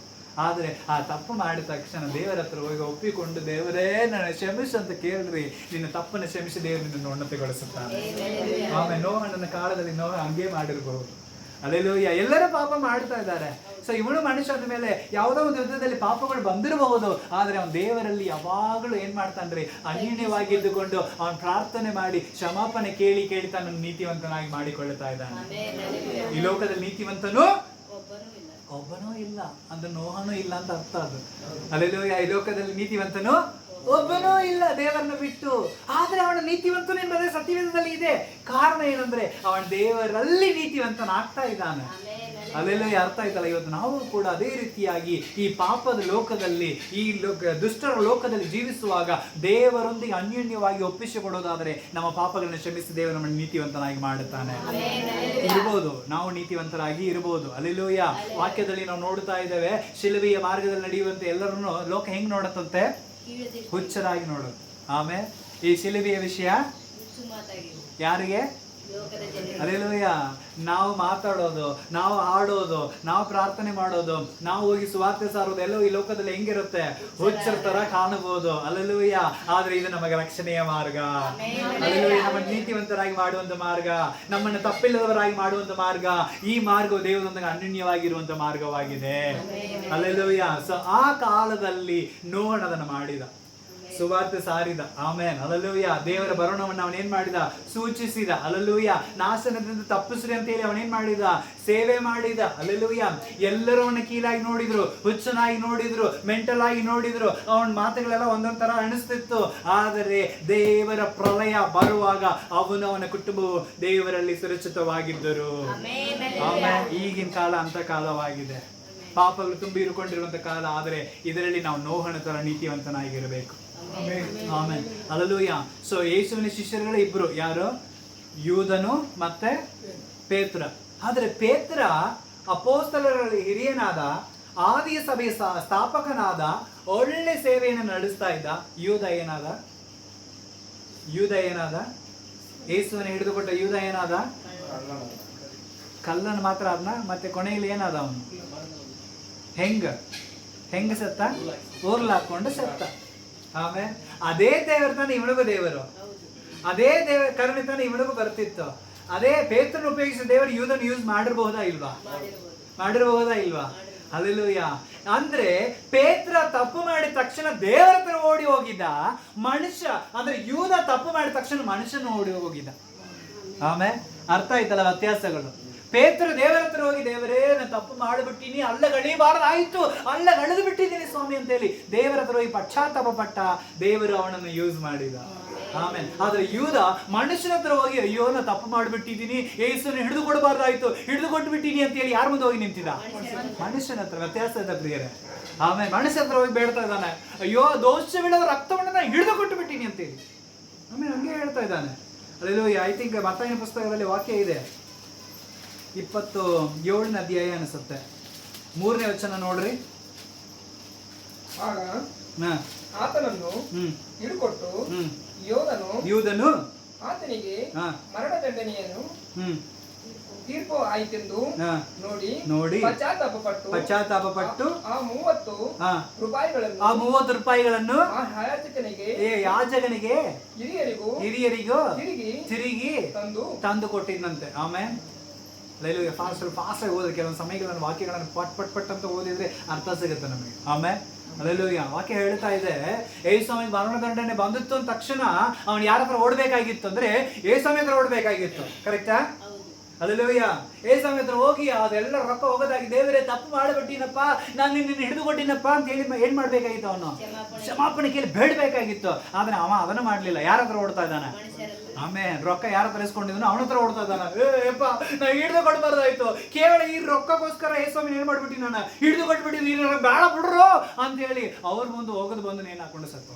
ಆದರೆ ಆ ತಪ್ಪು ಮಾಡಿದ ತಕ್ಷಣ ದೇವರ ಹತ್ರ ಹೋಗಿ ಒಪ್ಪಿಕೊಂಡು, ದೇವರೇ ನನ್ನ ಕ್ಷಮಿಸು ಅಂತ ಕೇಳಿದ್ರಿ, ನಿನ್ನ ತಪ್ಪನ್ನು ಕ್ಷಮಿಸಿ ದೇವರು ನಿನ್ನನ್ನು ಉನ್ನತಿಗೊಳಿಸುತ್ತಾನೆ. ಆಮೇಲೆ ನೋಹಣ್ಣನ ಕಾಲದಲ್ಲಿ ನೋಹ ಹಂಗೆ ಮಾಡಿರ್ಬಹುದು. ಹಲ್ಲೆಲೂಯ, ಎಲ್ಲರೂ ಪಾಪ ಮಾಡ್ತಾ ಇದ್ದಾರೆ. ಸೊ ಇವನು ಮನುಷ್ಯನ ಮೇಲೆ ಯಾವುದೋ ಒಂದು ಯುದ್ಧದಲ್ಲಿ ಪಾಪಗಳು ಬಂದಿರಬಹುದು, ಆದರೆ ಅವನು ದೇವರಲ್ಲಿ ಯಾವಾಗಲೂ ಏನ್ ಮಾಡ್ತಾನ್ರಿ, ಅನ್ಯೂನ್ಯವಾಗಿದ್ದುಕೊಂಡು ಅವನು ಪ್ರಾರ್ಥನೆ ಮಾಡಿ ಕ್ಷಮಾಪಣೆ ಕೇಳಿ ತನ್ನನ್ನು ನೀತಿವಂತನಾಗಿ ಮಾಡಿಕೊಳ್ಳುತ್ತಾ ಇದ್ದಾನೆ. ಈ ಲೋಕದಲ್ಲಿ ನೀತಿವಂತನು ಒಬ್ಬನೂ ಇಲ್ಲ ಅಂದ್ರೆ ನೋಹನೂ ಇಲ್ಲ ಅಂತ ಅರ್ಥ ಅದು. ಹಲ್ಲೆಲೂಯ, ಈ ಲೋಕದಲ್ಲಿ ನೀತಿವಂತನು ಒಬ್ಬನೂ ಇಲ್ಲ ದೇವರನ್ನ ಬಿಟ್ಟು. ಆದ್ರೆ ಅವನ ನೀತಿವಂತನು ಎಂಬುದೇ ಸತ್ಯವೇದದಲ್ಲಿ ಇದೆ. ಕಾರಣ ಏನಂದ್ರೆ ಅವನ ದೇವರಲ್ಲಿ ನೀತಿವಂತನಾಗ್ತಾ ಇದ್ದಾನೆ. ಅಲ್ಲೆಲ್ಲ ಅರ್ಥ ಆಯ್ತಲ್ಲ. ಇವತ್ತು ನಾವು ಕೂಡ ಅದೇ ರೀತಿಯಾಗಿ ಈ ಪಾಪದ ಲೋಕದಲ್ಲಿ, ಈ ದುಷ್ಟರ ಲೋಕದಲ್ಲಿ ಜೀವಿಸುವಾಗ ದೇವರೊಂದಿಗೆ ಅನ್ಯೋನ್ಯವಾಗಿ ಒಪ್ಪಿಸಿಕೊಡೋದಾದರೆ ನಮ್ಮ ಪಾಪಗಳನ್ನು ಕ್ಷಮಿಸಿ ದೇವರು ನಮ್ಮನ್ನು ನೀತಿವಂತನಾಗಿ ಮಾಡುತ್ತಾನೆ. ಇರ್ಬೋದು, ನಾವು ನೀತಿವಂತರಾಗಿ ಇರಬಹುದು. ಅಲ್ಲೆಲ್ಲೂಯ, ವಾಕ್ಯದಲ್ಲಿ ನಾವು ನೋಡ್ತಾ ಇದ್ದೇವೆ, ಶಿಲುಬೆಯ ಮಾರ್ಗದಲ್ಲಿ ನಡೆಯುವಂತೆ ಎಲ್ಲರನ್ನು ಲೋಕ ಹೆಂಗ್ ನೋಡತ್ತಂತೆ? ಹುಚ್ಚರಾಗಿ ನೋಡುತ್ತೆ. ಆಮೇಲೆ ಈ ಶಿಲುಬೆಯ ವಿಷಯ ಯಾರಿಗೆ? ಅಲ್ಲೇಲೂಯ. ನಾವು ಮಾತಾಡೋದು, ನಾವು ಆಡೋದು, ನಾವು ಪ್ರಾರ್ಥನೆ ಮಾಡೋದು, ನಾವು ಹೋಗಿ ಸುವಾರ್ತೆ ಸಾರೋದು ಎಲ್ಲವೂ ಈ ಲೋಕದಲ್ಲಿ ಹೆಂಗಿರುತ್ತೆ? ಹುಚ್ಚರ ತರ ಕಾಣಬಹುದು. ಅಲ್ಲೇಲೂಯ. ಆದ್ರೆ ಇದು ನಮಗೆ ರಕ್ಷಣೆಯ ಮಾರ್ಗ. ಅಲ್ಲೇಲೂಯ. ನಮ್ಮನ್ನು ನೀತಿವಂತರಾಗಿ ಮಾಡುವಂತ ಮಾರ್ಗ, ನಮ್ಮನ್ನು ತಪ್ಪಿಲ್ಲದವರಾಗಿ ಮಾಡುವಂತ ಮಾರ್ಗ. ಈ ಮಾರ್ಗವು ದೇವರೊಂದಿಗೆ ಅನ್ಯೋನ್ಯವಾಗಿರುವಂತ ಮಾರ್ಗವಾಗಿದೆ. ಅಲ್ಲೇಲೂಯ. ಸೊ ಆ ಕಾಲದಲ್ಲಿ ನೋಹನ ಅದನ್ನು ಮಾಡಿದ, ಸುವಾರ್ತೆ ಸಾರಿದ. ಆಮೇನ್. ಅಲ್ಲೂಯ. ದೇವರ ಬರೋಣವನ್ನು ಅವನೇನ್ ಮಾಡಿದ? ಸೂಚಿಸಿದ. ಅಲ್ಲೂಯ. ನಾಶನದಿಂದ ತಪ್ಪಿಸ್ರಿ ಅಂತ ಹೇಳಿ ಅವನೇನ್ ಮಾಡಿದ? ಸೇವೆ ಮಾಡಿದ. ಅಲ್ಲೂಯ. ಎಲ್ಲರೂ ಅವನ ಕೀಲಾಗಿ ನೋಡಿದ್ರು, ಹುಚ್ಚನಾಗಿ ನೋಡಿದ್ರು, ಮೆಂಟಲ್ ಆಗಿ ನೋಡಿದ್ರು. ಅವನ ಮಾತುಗಳೆಲ್ಲ ಒಂದೊಂದ್ ತರ ಅನಿಸ್ತಿತ್ತು. ಆದರೆ ದೇವರ ಪ್ರಳಯ ಬರುವಾಗ ಅವನು ಅವನ ಕುಟುಂಬವು ದೇವರಲ್ಲಿ ಸುರಕ್ಷಿತವಾಗಿದ್ದರು. ಆಮೇಲೆ ಈಗಿನ ಕಾಲ ಅಂತ ಕಾಲವಾಗಿದೆ, ಪಾಪಗಳು ತುಂಬಿ ಇರುಕೊಂಡಿರುವಂತ ಕಾಲ. ಆದರೆ ಇದರಲ್ಲಿ ನಾವು ನೋಹನ ತರ ನೀತಿವಂತನಾಗಿರಬೇಕು. ಆಮೇಲೆ. ಅಲ್ಲೂಯ. ಸೊ ಯೇಸುವಿನ ಶಿಷ್ಯರುಗಳು ಇಬ್ರು, ಯಾರು? ಯೂದನು ಮತ್ತೆ ಪೇತ್ರ. ಆದ್ರೆ ಪೇತ್ರ ಅಪೋಸ್ತಲರಲ್ಲಿ ಹಿರಿಯನಾದ, ಆದಿಯ ಸಭೆಯ ಸ್ಥಾಪಕನಾದ, ಒಳ್ಳೆ ಸೇವೆಯನ್ನು ನಡೆಸ್ತಾ ಇದ್ದ. ಯೂದ ಏನಾದ? ಯೇಸುವನ್ನು ಹಿಡಿದುಕೊಟ್ಟ ಯೂದ ಏನಾದ? ಕಲ್ಲನ್ನು ಮಾತ್ರ ಆದ್ನ. ಮತ್ತೆ ಕೊನೆಯಲ್ಲಿ ಏನಾದ ಅವನು? ಹೆಂಗ ಸತ್ತ? ಊರ್ಲಾಕೊಂಡು ಸತ್ತ. ಆಮೇಲೆ ಅದೇ ದೇವರು ತಾನೆ ಇವನಿಗೂ ದೇವರು, ಅದೇ ದೇವರ ಕರುಣೆ ತಾನೆ ಇವನಿಗೂ ಬರ್ತಿತ್ತು. ಅದೇ ಪೇತ್ರನ ಉಪಯೋಗಿಸಿದ ದೇವರು ಯೂದನ್ನು ಯೂಸ್ ಮಾಡಿರಬಹುದಾ ಇಲ್ವಾ? ಹಲ್ಲೆಲೂಯ. ಅಂದ್ರೆ ಪೇತ್ರ ತಪ್ಪು ಮಾಡಿದ ತಕ್ಷಣ ದೇವರ ಹತ್ರ ಓಡಿ ಹೋಗಿದ್ದ ಮನುಷ್ಯ, ಅಂದ್ರೆ ಯೂದ ತಪ್ಪು ಮಾಡಿದ ತಕ್ಷಣ ಮನುಷ್ಯನ ಓಡಿ ಹೋಗಿದ್ದ. ಆಮೇಲೆ ಅರ್ಥ ಆಯ್ತಲ್ಲ ವ್ಯತ್ಯಾಸಗಳು. ಪೇತ್ರ ದೇವರ ಹತ್ರ ಹೋಗಿ, ದೇವರೇ ನಾನು ತಪ್ಪು ಮಾಡಿಬಿಟ್ಟಿನಿ, ಅಲ್ಲಗಳಿಬಾರ್ದಾಯ್ತು, ಅಲ್ಲಗಳೆದು ಬಿಟ್ಟಿದ್ದೀನಿ ಸ್ವಾಮಿ ಅಂತೇಳಿ ದೇವರ ಹತ್ರ ಹೋಗಿ ಪಶ್ಚಾತ್ತಾಪ ಪಟ್ಟ. ದೇವರು ಅವನನ್ನು ಯೂಸ್ ಮಾಡಿದ. ಆಮೇಲೆ. ಆದ್ರೆ ಯೂದ ಮನುಷ್ಯನ ಹತ್ರ ಹೋಗಿ, ಅಯ್ಯೋ ನಾ ತಪ್ಪು ಮಾಡಿಬಿಟ್ಟಿದ್ದೀನಿ, ಯೇಸುವನ್ನು ಹಿಡಿದು ಕೊಡಬಾರ್ದಾಯ್ತು, ಹಿಡಿದು ಕೊಟ್ಟು ಬಿಟ್ಟಿನಿ ಅಂತ ಹೇಳಿ ಯಾರ ಮುಂದೆ ಹೋಗಿ ನಿಂತಿದ್ದ? ಮನುಷ್ಯನ ಹತ್ರ. ವ್ಯತ್ಯಾಸ ಇದೆ ಪ್ರಿಯರೇ. ಆಮೇಲೆ ಮನುಷ್ಯನ ಹತ್ರ ಹೋಗಿ ಬೇಡ್ತಾ ಇದ್ದಾನೆ, ಅಯ್ಯೋ ದೋಷವಿಲ್ಲದ ರಕ್ತವನ್ನು ನಾನು ಹಿಡಿದು ಕೊಟ್ಟು ಬಿಟ್ಟಿನಿ ಅಂತೇಳಿ. ಆಮೇಲೆ ಹಂಗೆ ಹೇಳ್ತಾ ಇದ್ದಾನೆ. ಅಲ್ಲೆಲ್ಲೂಯ. ಐ ಥಿಂಕ್ ಮತ್ತಾಯನ ಪುಸ್ತಕದಲ್ಲಿ ವಾಕ್ಯ ಇದೆ, 27ನೇ ಅಧ್ಯಾಯ ಅನಿಸುತ್ತೆ, 3ನೇ ವಚನ ನೋಡ್ರಿ. ಆಗ ಆತನನ್ನು ಹಿಡುಕೊಟ್ಟು ಯೂದನು ಆತನಿಗೆ ಮರಣದಂಡನೆಯನ್ನು ತೀರ್ಪು ಆಯ್ತೆಂದು ನೋಡಿ ಪಶ್ಚಾತ್ತಾಪ ಪಟ್ಟು ಆ 30 ರೂಪಾಯಿಗಳನ್ನು ಯಾಜಕನಿಗೆ ಹಿರಿಯರಿಗೂ ತಿರುಗಿ ತಂದು ಕೊಟ್ಟಿದ್ದಂತೆ. ಆಮೇಲೆ ಫಾಸ್ಟ್ ಆಗಿ ಓದಿದ್ರೆ ಕೆಲವೊಂದು ಸಮಯಗಳನ್ನು ವಾಕ್ಯಗಳನ್ನು ಪಟ್ ಅಂತ ಓದಿದ್ರೆ ಅರ್ಥ ಸಿಗುತ್ತೆ ನಮಗೆ. ಆಮೇಲೆ ಅಲ್ಲೆಲ್ಲೂಯ್ಯ. ವಾಕ್ಯ ಹೇಳ್ತಾ ಇದೆ, ಯೇಸುವಿಗೆ ಮರಣದಂಡನೆ ಬಂದಿತ್ತು ಅಂದ ತಕ್ಷಣ ಅವನು ಯಾರ ಹತ್ರ ಓಡಬೇಕಾಗಿತ್ತು ಅಂದ್ರೆ ಯೇಸುವಿನ ಹತ್ರ ಓಡಬೇಕಾಗಿತ್ತು. ಕರೆಕ್ಟಾ? ಅಲ್ಲೆಲ್ಲೂಯ್ಯ. ಯೇಸುವಿನ ಹತ್ರ ಹೋಗಿ ಅದೆಲ್ಲ ರೊಕ್ಕ ಹೋಗೋದಾಗಿ, ದೇವರೇ ತಪ್ಪು ಮಾಡಿಬಿಟ್ಟಿನಪ್ಪ, ನಾನು ನಿನ್ನ ಹಿಡಿದುಕೊಟ್ಟಿನಪ್ಪ ಅಂತ ಹೇಳಿ ಏನ್ ಮಾಡ್ಬೇಕಾಗಿತ್ತು? ಅವನು ಕ್ಷಮಾಪಣೆ ಕೇಳಿ ಬೇಡಬೇಕಾಗಿತ್ತು. ಆದ್ರೆ ಅವ ಅದನ್ನ ಮಾಡ್ಲಿಲ್ಲ. ಯಾರ ಹತ್ರ ಓಡ್ತಾ ಇದ್ದಾನೆ? ಆಮೇಲೆ ರೊಕ್ಕ ಯಾರ ಹತ್ರ ಇಸ್ಕೊಂಡಿದ್ದಾನೋ ಅವನ ಹತ್ರ ಓಡ್ತಾ ಇದ್ದಾನ. ನಾ ಹಿಡಿದು ಕೊಡ್ಬಾರ್ದಾಯ್ತು, ಕೇವಲ ಈ ರೊಕ್ಕಕ್ಕೋಸ್ಕರ ಯೇಸುವಿನ ಏನ್ ಮಾಡ್ಬಿಟ್ಟಿ, ನಾನು ಹಿಡಿದು ಕೊಟ್ಬಿಟ್ಟಿನಿ, ನೀನು ಬೇಡ ಬಿಡ್ರು ಅಂತ ಹೇಳಿ ಅವ್ರ ಮುಂದೆ ಹೋಗೋದು ಬಂದು ನೇನು ಹಾಕೊಂಡು ಸತ್ತು.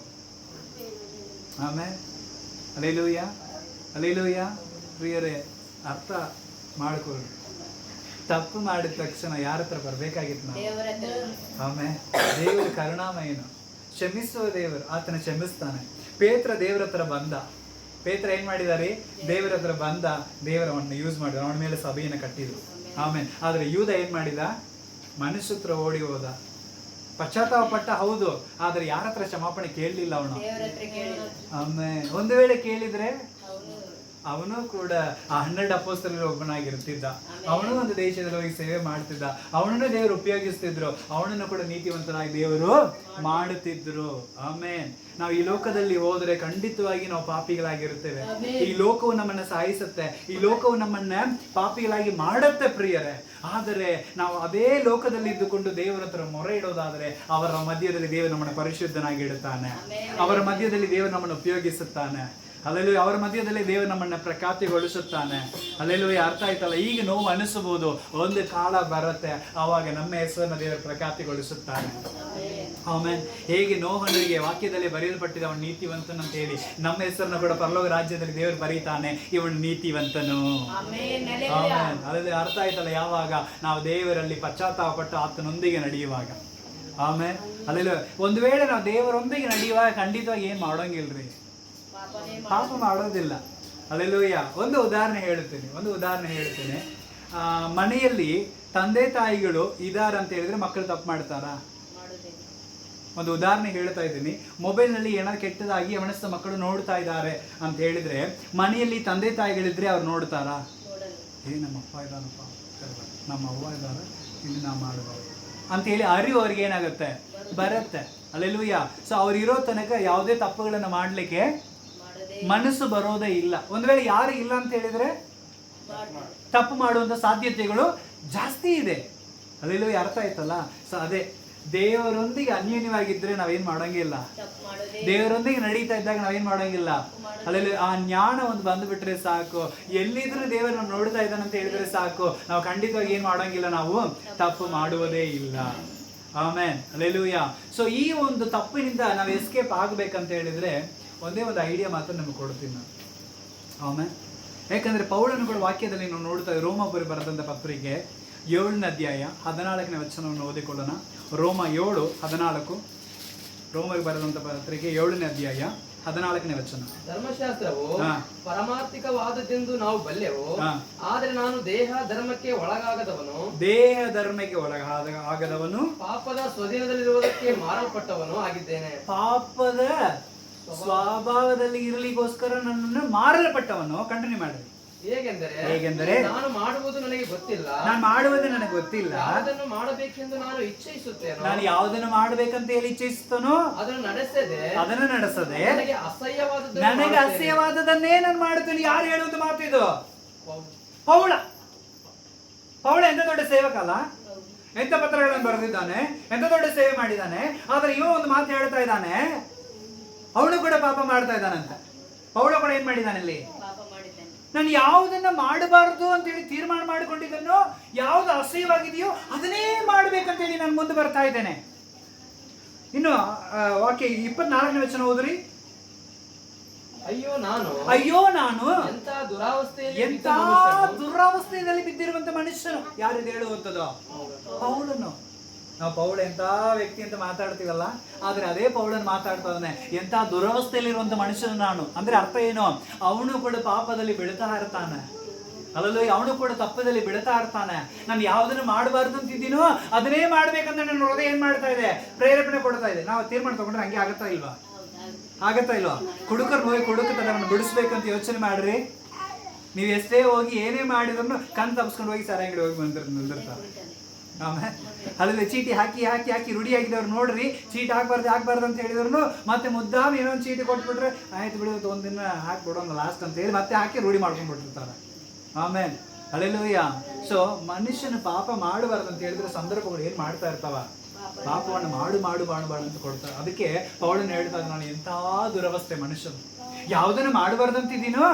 ಆಮೇಲೆ ಅಲ್ಲೇಲೂಯ್ಯ. ಪ್ರಿಯರೇ, ಅರ್ಥ ಮಾಡ್ಕೊಳ್ಳಿ. ತಪ್ಪು ಮಾಡಿದ ತಕ್ಷಣ ಯಾರ ಹತ್ರ ಬರ್ಬೇಕಾಗಿತ್ತು ನಾವು? ಆಮೇಲೆ ದೇವರ ಕರುಣಾಮಯನು, ಕ್ಷಮಿಸುವ ದೇವರು, ಆತನ ಕ್ಷಮಿಸ್ತಾನೆ. ಪೇತ್ರ ದೇವರ ಹತ್ರ ಬಂದ. ಪೇತ್ರ ಏನ್ ಮಾಡಿದಾರೆ? ದೇವರ ಹತ್ರ ಬಂದ, ದೇವರವನ್ನು ಯೂಸ್ ಮಾಡಿದ್ರು, ಅವನ ಮೇಲೆ ಸಭೆಯನ್ನು ಕಟ್ಟಿದ್ರು. ಆಮೇಲೆ ಆದ್ರೆ ಯೂದ ಏನ್ ಮಾಡಿದ? ಮನುಷ್ಯ ಹತ್ರ ಓಡಿ ಹೋದ, ಪಶ್ಚಾತ್ತಾಪ ಪಟ್ಟ, ಹೌದು, ಆದ್ರೆ ಯಾರ ಹತ್ರ ಕ್ಷಮಾಪಣೆ ಕೇಳಲಿಲ್ಲ ಅವನು. ಆಮೇಲೆ ಒಂದು ವೇಳೆ ಕೇಳಿದ್ರೆ ಅವನು ಕೂಡ ಆ 12 ಅಪೊಸ್ತಲರಲ್ಲಿ ಒಬ್ಬನಾಗಿರ್ತಿದ್ದ. ಅವನು ಒಂದು ದೇಶದಲ್ಲಿ ಹೋಗಿ ಸೇವೆ ಮಾಡ್ತಿದ್ದ. ಅವನನ್ನು ದೇವರು ಉಪಯೋಗಿಸ್ತಿದ್ರು. ಅವನನ್ನು ಕೂಡ ನೀತಿವಂತನಾಗಿ ದೇವರು ಮಾಡುತ್ತಿದ್ರು. ಆಮೇಲೆ ನಾವು ಈ ಲೋಕದಲ್ಲಿ ಹೋದ್ರೆ ಖಂಡಿತವಾಗಿ ನಾವು ಪಾಪಿಗಳಾಗಿರುತ್ತೇವೆ. ಈ ಲೋಕವು ನಮ್ಮನ್ನ ಸಾಯಿಸುತ್ತೆ, ಈ ಲೋಕವು ನಮ್ಮನ್ನ ಪಾಪಿಗಳಾಗಿ ಮಾಡುತ್ತೆ ಪ್ರಿಯರೇ. ಆದರೆ ನಾವು ಅದೇ ಲೋಕದಲ್ಲಿ ಇದ್ದುಕೊಂಡು ದೇವರ ಹತ್ರ ಮೊರೆ ಇಡೋದಾದ್ರೆ ಅವರ ಮಧ್ಯದಲ್ಲಿ ದೇವರು ನಮ್ಮನ್ನು ಪರಿಶುದ್ಧನಾಗಿ ಇಡುತ್ತಾನೆ. ಅವರ ಮಧ್ಯದಲ್ಲಿ ದೇವರು ನಮ್ಮನ್ನು ಉಪಯೋಗಿಸುತ್ತಾನೆ. ಅಲ್ಲೆಲ್ಲೂ ಅವರ ಮಧ್ಯದಲ್ಲಿ ದೇವರು ನಮ್ಮನ್ನ ಪ್ರಖ್ಯಾತಿಗೊಳಿಸುತ್ತಾನೆ. ಅಲ್ಲೆಲ್ಲೂ ಅರ್ಥ ಆಯ್ತಲ್ಲ? ಈಗ ನೋವು ಅನಿಸಬಹುದು, ಒಂದು ಕಾಲ ಬರುತ್ತೆ ಆವಾಗ ನಮ್ಮ ಹೆಸರನ್ನ ದೇವರು ಪ್ರಖ್ಯಾತಿಗೊಳಿಸುತ್ತಾನೆ. ಆಮೇಲೆ ಹೇಗೆ ನೋಹನಿಗೆ ವಾಕ್ಯದಲ್ಲಿ ಬರೆಯಲ್ಪಟ್ಟಿದೆ ಅವನು ನೀತಿವಂತನು ಅಂತ ಹೇಳಿ, ನಮ್ಮ ಹೆಸರನ್ನ ಕೂಡ ಪರಲೋಕ ರಾಜ್ಯದಲ್ಲಿ ದೇವರು ಬರೀತಾನೆ, ಇವನು ನೀತಿವಂತನು. ಅಲ್ಲದೆ ಅರ್ಥ ಆಯ್ತಲ್ಲ? ಯಾವಾಗ ನಾವು ದೇವರಲ್ಲಿ ಪಶ್ಚಾತ್ತಾಪ ಪಟ್ಟು ಆತನೊಂದಿಗೆ ನಡೆಯುವಾಗ. ಆಮೇಲೆ ಅಲ್ಲೆಲ್ಲ ಒಂದು ವೇಳೆ ನಾವು ದೇವರೊಂದಿಗೆ ನಡೆಯುವಾಗ ಖಂಡಿತವಾಗಿ ಏನ್ ಮಾಡೋಂಗಿಲ್ರಿ, ಪಾಪ ಮಾಡೋದಿಲ್ಲ. ಅಲ್ಲೆಲ್ಲೂಯ್ಯ. ಒಂದು ಉದಾಹರಣೆ ಹೇಳ್ತೇನೆ. ಮನೆಯಲ್ಲಿ ತಂದೆ ತಾಯಿಗಳು ಇದಾರಂತ ಹೇಳಿದ್ರೆ ಮಕ್ಕಳು ತಪ್ಪು ಮಾಡ್ತಾರಾ? ಒಂದು ಉದಾಹರಣೆ ಹೇಳ್ತಾ ಇದ್ದೀನಿ. ಮೊಬೈಲ್ನಲ್ಲಿ ಏನಾದ್ರು ಕೆಟ್ಟದಾಗಿ ಅವನಸ್ತ ಮಕ್ಕಳು ನೋಡ್ತಾ ಇದ್ದಾರೆ ಅಂತ ಹೇಳಿದ್ರೆ ಮನೆಯಲ್ಲಿ ತಂದೆ ತಾಯಿಗಳಿದ್ರೆ ಅವ್ರು ನೋಡ್ತಾರಾ? ನಮ್ಮ ಅಪ್ಪ ಇದ್ದಾನಪ್ಪ, ನಮ್ಮ ಅವ್ವ ಇದ್ದಾರೆ, ಇಲ್ಲಿ ನಾವು ಮಾಡಬಾರ್ದು ಅಂತೇಳಿ ಅರಿವು ಅವ್ರಿಗೆ ಏನಾಗುತ್ತೆ, ಬರುತ್ತೆ. ಅಲ್ಲೆಲ್ಲೂಯ್ಯ. ಸೊ ಅವ್ರು ಇರೋ ತನಕ ಯಾವುದೇ ತಪ್ಪುಗಳನ್ನು ಮಾಡಲಿಕ್ಕೆ ಮನಸ್ಸು ಬರೋದೇ ಇಲ್ಲ. ಒಂದು ವೇಳೆ ಯಾರು ಇಲ್ಲ ಅಂತ ಹೇಳಿದ್ರೆ ತಪ್ಪು ಮಾಡುವಂಥ ಸಾಧ್ಯತೆಗಳು ಜಾಸ್ತಿ ಇದೆ. ಅಲ್ಲೆಲ್ಲೂಯ್ಯ. ಅರ್ಥ ಆಯ್ತಲ್ಲ? ಸೊ ಅದೇ ದೇವರೊಂದಿಗೆ ಅನ್ಯೋನ್ಯವಾಗಿದ್ರೆ ನಾವೇನ್ ಮಾಡಂಗಿಲ್ಲ, ದೇವರೊಂದಿಗೆ ನಡೀತಾ ಇದ್ದಾಗ ನಾವೇನ್ ಮಾಡಂಗಿಲ್ಲ. ಅಲ್ಲೆಲ್ಲ ಆ ಜ್ಞಾನ ಒಂದು ಬಂದ್ಬಿಟ್ರೆ ಸಾಕು, ಎಲ್ಲಿದ್ರು ದೇವರು ನೋಡ್ತಾ ಇದ್ದಾನೆ ಅಂತ ಹೇಳಿದ್ರೆ ಸಾಕು, ನಾವು ಖಂಡಿತವಾಗಿ ಏನ್ ಮಾಡಂಗಿಲ್ಲ, ನಾವು ತಪ್ಪು ಮಾಡುವುದೇ ಇಲ್ಲ. ಆಮೆನ್. ಅಲ್ಲೆಲ್ಲೂಯ್ಯ. ಸೊ ಈ ಒಂದು ತಪ್ಪಿನಿಂದ ನಾವು ಎಸ್ಕೇಪ್ ಆಗ್ಬೇಕಂತ ಹೇಳಿದ್ರೆ ಒಂದೇ ಒಂದು ಐಡಿಯಾ ಮಾತ್ರ ನಿಮ್ಗೆ ಕೊಡ್ತೀನಿ ನಾನು. ಆಮೆನ್. ಯಾಕಂದ್ರೆ ಪೌಲನು ಕೂಡ ವಾಕ್ಯದಲ್ಲಿ ನಾವು ನೋಡ್ತಾ ರೋಮಾಪುರಿ ಬರೆದಂತ ಪತ್ರಿಕೆ 7ನೇ ಅಧ್ಯಾಯ 14ನೇ ವಚನವನ್ನು ಓದಿಕೊಳ್ಳೋಣ. ರೋಮ 7:14. ರೋಮರಿಗೆ ಬರೆದಂತ ಪತ್ರಿಕೆ 7ನೇ ಅಧ್ಯಾಯ 14ನೇ ವಚನ. ಧರ್ಮಶಾಸ್ತ್ರವು ಪರಮಾರ್ಥಿಕವಾದದ್ದೆಂದು ನಾವು ಬಲ್ಲೆವು, ಆದರೆ ನಾನು ದೇಹ ಧರ್ಮಕ್ಕೆ ಒಳಗಾಗದವನು ಪಾಪದ ಸ್ವಧೀನದಲ್ಲಿರುವುದಕ್ಕೆ ಮಾರಲ್ಪಟ್ಟವನು ಆಗಿದ್ದೇನೆ. ಪಾಪದ ಸ್ವಭಾವದಲ್ಲಿ ಇರಲಿಕ್ಕೋಸ್ಕರ ನನ್ನನ್ನು ಮಾರಲ್ಪಟ್ಟವನು. ಕಂಟಿನ್ಯೂ ಮಾಡಿ. ಹೇಗೆಂದರೆ ನಾನು ಮಾಡುವುದು ನನಗೆ ಗೊತ್ತಿಲ್ಲ, ಯಾವುದನ್ನು ಮಾಡಬೇಕೆಂದು ನಾನು ಇಚ್ಛಿಸುತ್ತೇನೆ, ನಾನು ಯಾವುದನ್ನು ಮಾಡಬೇಕಂತ ಹೇಳಿ ಇಚ್ಛಿಸುತ್ತೇನೋ ಅದನ್ನು ನಡೆಸದೆ ನನಗೆ ಅಸಹ್ಯವಾದದನ್ನೇ ನಾನು ಮಾಡುತ್ತೇನೆ. ಯಾರು ಹೇಳುವುದು ಮಾತಿದು? ಪೌಳ ಎಂತ ದೊಡ್ಡ ಸೇವಕಲ್ಲ, ಎಂತ ಪತ್ರಗಳನ್ನು ಬರೆದಿದ್ದಾನೆ, ಎಂತ ದೊಡ್ಡ ಸೇವೆ ಮಾಡಿದ್ದಾನೆ. ಆದ್ರೆ ಇವ ಒಂದು ಮಾತು ಹೇಳ್ತಾ ಇದ್ದಾನೆ, ಅವನು ಕೂಡ ಪಾಪ ಮಾಡ್ತಾ ಇದ್ದಾನಂತ. ಪೌಳ ಕೂಡ ಏನ್ ಮಾಡಿದ್ದಾನೆ ಇಲ್ಲಿ? ನಾನು ಯಾವುದನ್ನ ಮಾಡಬಾರದು ಅಂತೇಳಿ ತೀರ್ಮಾನ ಮಾಡಿಕೊಂಡಿದ್ದನ್ನು, ಯಾವ್ದು ಅಸಹ್ಯವಾಗಿದೆಯೋ ಅದನ್ನೇ ಮಾಡ್ಬೇಕಂತೇಳಿ ನಾನು ಮುಂದೆ ಬರ್ತಾ ಇದ್ದೇನೆ. ಇನ್ನು ವಾಕ್ಯ 24ನೇ ವಚನ ಓದ್ರಿ. ಅಯ್ಯೋ ನಾನು ಎಂತ ದುರಾವಸ್ಥೆಯಲ್ಲಿ ಬಿದ್ದಿರುವಂತ ಮನುಷ್ಯನು. ಯಾರಿದು ಹೇಳುವಂಥದ್ದು? ಪೌಲನು. ನಾವು ಪೌಳ ಎಂತ ವ್ಯಕ್ತಿ ಅಂತ ಮಾತಾಡ್ತೀವಲ್ಲ, ಆದ್ರೆ ಅದೇ ಪೌಳನ್ ಮಾತಾಡ್ತಾ ಇದ್ದಾನೆ, ಎಂತ ದುರವಸ್ಥೆಯಲ್ಲಿರುವಂತ ಮನುಷ್ಯನು ನಾನು. ಅಂದ್ರೆ ಅರ್ಥ ಏನು? ಅವನು ಕೂಡ ಪಾಪದಲ್ಲಿ ಬೀಳ್ತಾ ಇರ್ತಾನೆ. ಅಲ್ಲೂ ಅವನು ಕೂಡ ತಪ್ಪದಲ್ಲಿ ಬೀಳ್ತಾ ಇರ್ತಾನೆ. ನಾನು ಯಾವ್ದನ್ನು ಮಾಡಬಾರ್ದು ಅಂತಿದ್ದೀನೋ ಅದನ್ನೇ ಮಾಡ್ಬೇಕಂತ ನನ್ನ ಹೃದಯ ಏನ್ ಮಾಡ್ತಾ ಇದೆ, ಪ್ರೇರೇಪಣೆ ಕೊಡ್ತಾ ಇದೆ. ನಾವು ತೀರ್ಮಾನ ತಗೊಂಡ್ರೆ ಹಂಗೆ ಆಗತ್ತಾ ಇಲ್ವಾ? ಕುಡುಕರು ಹೋಗಿ ಕುಡುಕತನವನ್ನು ಬಿಡಿಸ್ಬೇಕಂತ ಯೋಚನೆ ಮಾಡ್ರಿ. ನೀವು ಎಷ್ಟೇ ಹೋಗಿ ಏನೇ ಮಾಡಿದ್ರು ಕಣ್ ತಪ್ಪಿಸ್ಕೊಂಡು ಹೋಗಿ ಸರ ಅಂಗಡಿ ಹೋಗಿ ನಿಂದಿರ್ತಾರೆ. ಆಮೇಲೆ ಅಲ್ಲಿ ಚೀಟಿ ಹಾಕಿ ರೂಢಿ ಆಗಿದವ್ರು ನೋಡ್ರಿ, ಚೀಟಿ ಹಾಕ್ಬಾರ್ದು ಅಂತ ಹೇಳಿದ್ರು ಮತ್ತೆ ಮುದ್ದಾಮ್ ಏನೋ ಒಂದು ಚೀಟಿ ಕೊಟ್ಬಿಟ್ರೆ ಆಯ್ತು ಬಿಡು ಒಂದಿನ ಹಾಕ್ಬಿಡೋಣ ಲಾಸ್ಟ್ ಅಂತ ಹೇಳಿ ಮತ್ತೆ ಹಾಕಿ ರೂಢಿ ಮಾಡ್ಕೊಂಡ್ಬಿಟ್ಟಿರ್ತಾರೆ. ಆಮೇಲೆ ಹಲ್ಲೆಲೂಯಾ. ಸೊ ಮನುಷ್ಯನ ಪಾಪ ಮಾಡಬಾರ್ದು ಅಂತ ಹೇಳಿದ್ರೆ ಸಂದರ್ಭಗಳು ಏನ್ ಮಾಡ್ತಾ ಇರ್ತಾವ, ಪಾಪವನ್ನು ಮಾಡಬಾರ್ದು ಅಂತ ಕೊಡ್ತಾರೆ. ಅದಕ್ಕೆ ಪೌಳನ್ನು ಹೇಳ್ತಾರೆ, ನಾನು ಎಂಥ ದುರವಸ್ಥೆ ಮನುಷ್ಯನು, ಯಾವುದನ್ನು ಮಾಡಬಾರ್ದು ಅಂತಿದ್ದೀನೋ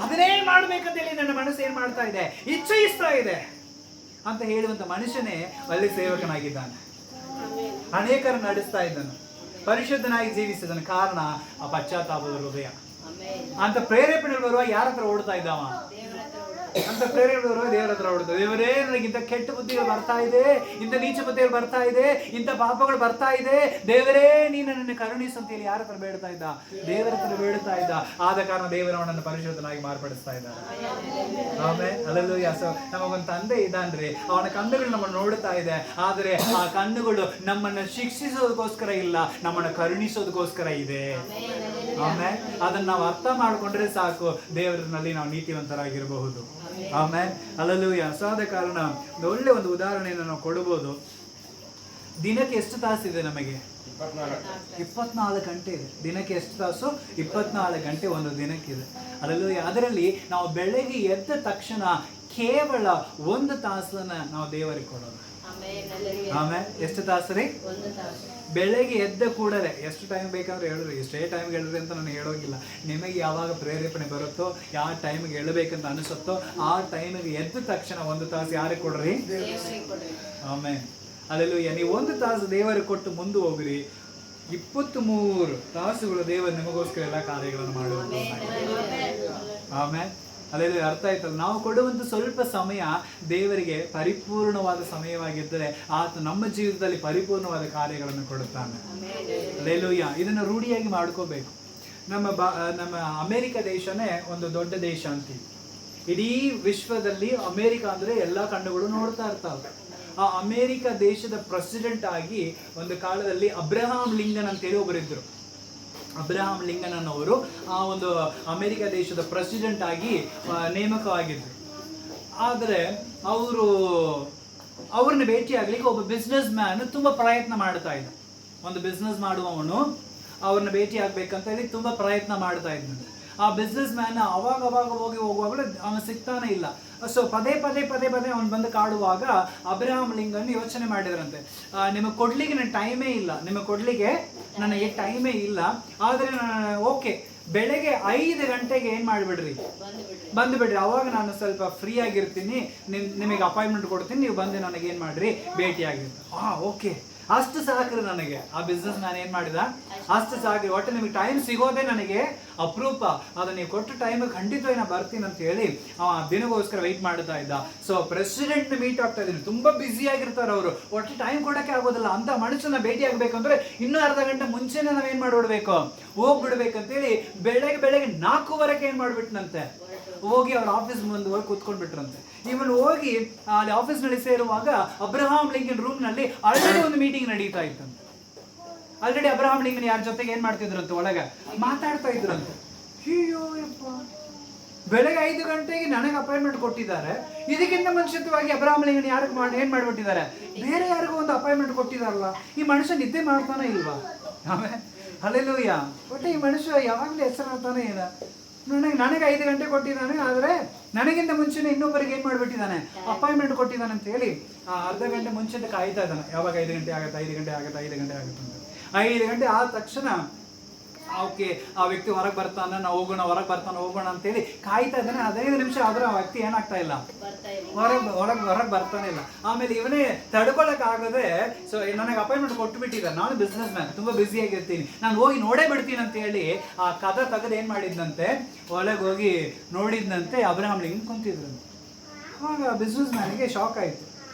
ಅದನ್ನೇ ಮಾಡ್ಬೇಕಂತೇಳಿ ನನ್ನ ಮನಸ್ಸು ಏನ್ ಮಾಡ್ತಾ ಇದೆ, ಇಚ್ಛಿಸ್ತಾ ಇದೆ ಅಂತ ಹೇಳುವಂತ ಮನುಷ್ಯನೇ ಒಳ್ಳೆ ಸೇವಕನಾಗಿದ್ದಾನೆ. ಅನೇಕರು ನಡೆಸ್ತಾ ಇದ್ದನು, ಪರಿಶುದ್ಧನಾಗಿ ಜೀವಿಸಿದನು. ಕಾರಣ ಆ ಪಶ್ಚಾತ್ತಾಪದ ಹೃದಯ. ಅಂತ ಪ್ರೇರೇಪಣೆ ಬರುವ ಯಾರ ಹತ್ರ ಓಡ್ತಾ ಇದ್ದಾವ? ಅಂತ ಪ್ರೇರೇಪಣೆ ಬರುವ ದೇವರ ಹತ್ರ ಓಡ್ತಾ. ದೇವರೇ, ನನಗೆ ಇಂಥ ಕೆಟ್ಟ ಬುದ್ಧಿಗಳು ಬರ್ತಾ ಇದೆ, ಇಂಥ ನೀಚ ಬುದ್ಧಿಗಳು ಬರ್ತಾ ಇದೆ, ಇಂಥ ಪಾಪಗಳು ಬರ್ತಾ ಇದೆ, ದೇವರೇ ನೀನು ನನ್ನನ್ನು ಕರುಣಿಸು ಅಂತ ಹೇಳಿ ಯಾರ ಹತ್ರ ಬೇಡ್ತಾ ಇದ್ದ? ದೇವರ ಹತ್ರ ಬೇಡ್ತಾ ಇದ್ದ. ಆದ ಕಾರಣ ದೇವರು ಅವನನ್ನು ಪರಿಶುದ್ಧನಾಗಿ ಮಾರ್ಪಡಿಸ್ತಾ ಇದ್ದಾರೆ. ಆಮೇಲೆ ಹಲ್ಲೆಲೂಯಾ. ಸೊ ನಮಗೊಂದು ತಂದೆ ಇದ್ದಾನ್ರಿ, ಅವನ ಕಣ್ಣುಗಳು ನಮ್ಮನ್ನು ನೋಡ್ತಾ ಇದೆ. ಆದರೆ ಆ ಕಣ್ಣುಗಳು ನಮ್ಮನ್ನು ಶಿಕ್ಷಿಸೋದಕ್ಕೋಸ್ಕರ ಇಲ್ಲ, ನಮ್ಮನ್ನು ಕರುಣಿಸೋದಕ್ಕೋಸ್ಕರ ಇದೆ. ಆಮೇಲೆ ಅದನ್ನ ನಾವು ಅರ್ಥ ಮಾಡ್ಕೊಂಡ್ರೆ ಸಾಕು, ದೇವರಲ್ಲಿ ನಾವು ನೀತಿವಂತರಾಗಿರಬಹುದು. ಆಮೇಲೆ ಹಲ್ಲೆಲೂಯಾ. ಸೊ ಆದ ಕಾರಣ ಒಳ್ಳೆ ಒಂದು ಉದಾಹರಣೆಯನ್ನು ನಾವು ಕೊಡಬಹುದು. ದಿನಕ್ಕೆ ಎಷ್ಟು ತಾಸಿದೆ ನಮಗೆ? 24 ಗಂಟೆ ಇದೆ. ದಿನಕ್ಕೆ ಎಷ್ಟು ತಾಸು? 24 ಗಂಟೆ ಒಂದು ದಿನಕ್ಕಿದೆ. ಹಲ್ಲೆಲೂಯಾ. ಅದರಲ್ಲಿ ನಾವು ಬೆಳಗ್ಗೆ ಎದ್ದ ತಕ್ಷಣ ಕೇವಲ 1 ತಾಸನ್ನ ನಾವು ದೇವರಿಗೆ ಕೊಡೋಣ. ಆಮೇಲೆ ಎಷ್ಟು ತಾಸು ರೀ? ಬೆಳಗ್ಗೆ ಎದ್ದ ಕೂಡಲೇ ಎಷ್ಟು ಟೈಮ್ ಬೇಕಾದ್ರೆ ಹೇಳ್ರಿ, ಎಷ್ಟೇ ಟೈಮ್ಗೆ ಹೇಳ್ರಿ ಅಂತ ನಾನು ಹೇಳೋಗಿಲ್ಲ. ನಿಮಗೆ ಯಾವಾಗ ಪ್ರೇರೇಪಣೆ ಬರುತ್ತೋ, ಯಾವ ಟೈಮ್ಗೆ ಹೇಳಬೇಕಂತ ಅನಿಸುತ್ತೋ ಆ ಟೈಮಿಗೆ ಎದ್ದ ತಕ್ಷಣ 1 ತಾಸು ಯಾರಿಗೆ ಕೊಡ್ರಿ? ಆಮೇಲೆ ಅಲ್ಲೆಲ್ಲೂಯ್ಯ. ನೀವು 1 ತಾಸು ದೇವರಿಗೆ ಕೊಟ್ಟು ಮುಂದೆ ಹೋಗ್ರಿ, 23 ತಾಸುಗಳು ದೇವರು ನಿಮಗೋಸ್ಕರ ಎಲ್ಲ ಕಾರ್ಯಗಳನ್ನು ಮಾಡುವುದು. ಆಮೇಲೆ ಅಲ್ಲೆಲ್ಲ ಅರ್ಥ ಆಯ್ತಲ್ಲ. ನಾವು ಕೊಡುವಂಥ ಸ್ವಲ್ಪ ಸಮಯ ದೇವರಿಗೆ ಪರಿಪೂರ್ಣವಾದ ಸಮಯವಾಗಿದ್ದರೆ ಆತ ನಮ್ಮ ಜೀವಿತದಲ್ಲಿ ಪರಿಪೂರ್ಣವಾದ ಕಾರ್ಯಗಳನ್ನು ಕೊಡುತ್ತಾನೆ. ಹಲ್ಲೆಲೂಯಾ. ಇದನ್ನು ರೂಢಿಯಾಗಿ ಮಾಡ್ಕೋಬೇಕು. ನಮ್ಮ ಅಮೇರಿಕ ದೇಶನೇ ಒಂದು ದೊಡ್ಡ ದೇಶ ಅಂತೀವಿ. ಇಡೀ ವಿಶ್ವದಲ್ಲಿ ಅಮೇರಿಕ ಅಂದರೆ ಎಲ್ಲ ಕಣ್ಣುಗಳು ನೋಡ್ತಾ ಇರ್ತಾವೆ. ಆ ಅಮೇರಿಕ ದೇಶದ ಪ್ರೆಸಿಡೆಂಟ್ ಆಗಿ ಒಂದು ಕಾಲದಲ್ಲಿ ಅಬ್ರಹಾಂ ಲಿಂಕನ್ ಅಂತೇಳಿ ಒಬ್ಬರಿದ್ದರು. ಅಬ್ರಹಾಂ ಲಿಂಕನ್ ಅನ್ನೋರು ಆ ಒಂದು ಅಮೇರಿಕ ದೇಶದ ಪ್ರೆಸಿಡೆಂಟ್ ಆಗಿ ನೇಮಕವಾಗಿದ್ದರು. ಆದರೆ ಅವ್ರನ್ನ ಭೇಟಿ ಆಗ್ಲಿಕ್ಕೆ ಒಬ್ಬ ಬಿಸ್ನೆಸ್ ಮ್ಯಾನ್ ತುಂಬ ಪ್ರಯತ್ನ ಮಾಡ್ತಾ ಇದ್ದ. ಒಂದು ಬಿಸ್ನೆಸ್ ಮಾಡುವವನು ಅವ್ರನ್ನ ಭೇಟಿ ಆಗ್ಬೇಕಂತ ಹೇಳಿ ತುಂಬ ಪ್ರಯತ್ನ ಮಾಡ್ತಾ ಇದ್ದಂತೆ. ಆ ಬಿಸ್ನೆಸ್ ಮ್ಯಾನ್ ಅವಾಗ ಹೋಗುವಾಗಲೂ ಅವನು ಸಿಗ್ತಾನೆ ಇಲ್ಲ. ಸೊ ಪದೇ ಅವನು ಬಂದು ಕಾಡುವಾಗ ಅಬ್ರಹಾಂ ಲಿಂಕನ್ ಯೋಚನೆ ಮಾಡಿದ್ರಂತೆ, ನಿಮಗೆ ಕೊಡ್ಲಿಕ್ಕೆ ನನಗೆ ಟೈಮೇ ಇಲ್ಲ. ಆದರೆ ಓಕೆ, ಬೆಳಗ್ಗೆ 5 ಗಂಟೆಗೆ ಏನು ಮಾಡಿಬಿಡ್ರಿ, ಬಂದುಬಿಡ್ರಿ. ಅವಾಗ ನಾನು ಸ್ವಲ್ಪ ಫ್ರೀ ಆಗಿರ್ತೀನಿ, ನಿಮಗೆ ಅಪಾಯಿಂಟ್ಮೆಂಟ್ ಕೊಡ್ತೀನಿ, ನೀವು ಬಂದು ನನಗೆ ಏನು ಮಾಡಿರಿ, ಭೇಟಿಯಾಗಿರ್ತೀನಿ. ಓಕೆ, ಅಷ್ಟು ಸಾಕ್ರಿ ನನಗೆ. ಆ ಬಿಸ್ನೆಸ್ ಮ್ಯಾನ್ ಏನು ಮಾಡಿದ, ಅಷ್ಟು ಸಾಕ್ರಿ, ಒಟ್ಟು ನಿಮಗೆ ಟೈಮ್ ಸಿಗೋದೇ ನನಗೆ ಅಪರೂಪ, ಅದು ನೀವು ಕೊಟ್ಟ ಟೈಮ್ ಖಂಡಿತವಾಗಿ ನಾನು ಬರ್ತೀನಿ ಅಂತ ಹೇಳಿ ದಿನಗೋಸ್ಕರ ವೆಯ್ಟ್ ಮಾಡ್ತಾ ಇದ್ದ. ಸೊ ಪ್ರೆಸಿಡೆಂಟ್ ಮೀಟ್ ಆಗ್ತಾ ಇದ್ದೀನಿ, ತುಂಬ ಬ್ಯುಸಿ ಆಗಿರ್ತಾರೆ ಅವರು, ಒಟ್ಟು ಟೈಮ್ ಕೊಡೋಕ್ಕೆ ಆಗೋದಿಲ್ಲ. ಅಂತ ಮನುಷ್ಯನ ಭೇಟಿ ಆಗಬೇಕಂದ್ರೆ ಇನ್ನೂ ಅರ್ಧ ಗಂಟೆ ಮುಂಚೆನೇ ನಾವೇನು ಮಾಡಿಬಿಡ್ಬೇಕು, ಹೋಗ್ಬಿಡ್ಬೇಕಂತೇಳಿ ಬೆಳಗ್ಗೆ 4:15 ಏನು ಮಾಡಿಬಿಟ್ನಂತೆ, ಹೋಗಿ ಅವ್ರ ಆಫೀಸ್ ಮುಂದೆ ಹೋಗಿ ಕೂತ್ಕೊಂಡ್ಬಿಟ್ರಂತೆ. ಇವನು ಹೋಗಿ ಅಲ್ಲಿ ಆಫೀಸ್ನಲ್ಲಿ ಸೇರುವಾಗ ಅಬ್ರಹಾಂ ಲಿಂಕನ್ ರೂಮ್ನಲ್ಲಿ ಆಲ್ರೆಡಿ ಒಂದು ಮೀಟಿಂಗ್ ನಡೀತಾ ಇತ್ತಂತೆ. ಆಲ್ರೆಡಿ ಅಬ್ರಹಾಂ ಲಿಂಕನ್ ಯಾರ ಜೊತೆಗೆ ಏನು ಮಾಡ್ತಿದ್ರಂತೆ, ಒಳಗೆ ಮಾತಾಡ್ತಾ ಇದ್ರಂತೆ. ಅಯ್ಯೋ ಯಪ್ಪ, ಬೆಳಗ್ಗೆ 5 ಗಂಟೆಗೆ ನನಗೆ ಅಪಾಯಿಂಟ್ಮೆಂಟ್ ಕೊಟ್ಟಿದ್ದಾರೆ, ಇದಕ್ಕಿಂತ ಮುಂಚಿತವಾಗಿ ಅಬ್ರಹಾಂ ಲಿಂಕನ್ ಏನು ಮಾಡಿಬಿಟ್ಟಿದ್ದಾರೆ, ಬೇರೆ ಯಾರಿಗೂ ಒಂದು ಅಪಾಯಿಂಟ್ಮೆಂಟ್ ಕೊಟ್ಟಿದಾರಲ್ಲ, ಈ ಮನುಷ್ಯ ನಿದ್ದೆ ಮಾಡ್ತಾನೆ ಇಲ್ವಾ? ಆಮೇಲೆ ಹಲ್ಲೆಲೂಯಾ, ಒಟ್ಟೆ ಈ ಮನುಷ್ಯ ಯಾವಾಗಲೂ ಹೆಸರಾಗ್ತಾನೆ ಇಲ್ಲ. ನನಗೆ 5 ಗಂಟೆ ಕೊಟ್ಟಿದ್ದಾನೆ, ಆದರೆ ನನಗಿಂತ ಮುಂಚೆನೇ ಇನ್ನೊಬ್ಬರಿಗೆ ಏನು ಮಾಡಿಬಿಟ್ಟಿದ್ದಾನೆ, ಅಪಾಯಿಂಟ್ಮೆಂಟ್ ಕೊಟ್ಟಿದ್ದಾನೆ ಅಂತ ಹೇಳಿ ಅರ್ಧ ಗಂಟೆ ಮುಂಚೆ ಕಾಯ್ತಾ ಇದ್ದಾನೆ. ಯಾವಾಗ 5 ಗಂಟೆ ಆಗುತ್ತೆ, 5 ಗಂಟೆ ಆಗುತ್ತೆ, 5 ಗಂಟೆ ಆಗುತ್ತೆ ಅಂತ. 5 ಗಂಟೆ ಆದ ತಕ್ಷಣ ಓಕೆ, ಆ ವ್ಯಕ್ತಿ ಹೊರಗೆ ಬರ್ತಾನೆ, ನಾವು ಹೋಗೋಣ ಅಂತೇಳಿ ಕಾಯ್ತಾ ಇದ್ದಾನೆ. 15 ನಿಮಿಷ ಆದ್ರೆ ಆ ವ್ಯಕ್ತಿ ಏನಾಗ್ತಾ ಇಲ್ಲ, ಹೊರಗೆ ಬರ್ತಾನೆ ಇಲ್ಲ. ಆಮೇಲೆ ಇವನೇ ತಡ್ಕೊಳಕ್ಕಾಗದೆ, ಸೊ ನನಗೆ ಅಪಾಯಿಂಟ್ಮೆಂಟ್ ಕೊಟ್ಟುಬಿಟ್ಟಿದ್ದಾರೆ, ನಾನು ಬಿಸ್ನೆಸ್ ಮ್ಯಾನ್, ತುಂಬ ಬ್ಯುಸಿ ಆಗಿರ್ತೀನಿ, ನಾನು ಹೋಗಿ ನೋಡೇ ಬಿಡ್ತೀನಿ ಅಂತ ಹೇಳಿ ಆ ಕದ ತೆಗೆದು ಏನು ಮಾಡಿದ್ದಂತೆ, ಒಳಗೆ ಹೋಗಿ ನೋಡಿದ್ದಂತೆ ಅಬ್ರಹಾಂ ಲಿಂಕನ್ ಕುಂತಿದ್ರಂತೆ. ಆವಾಗ ಬಿಸ್ನೆಸ್ ಮ್ಯಾನಿಗೆ ಶಾಕ್ ಆಯಿತು.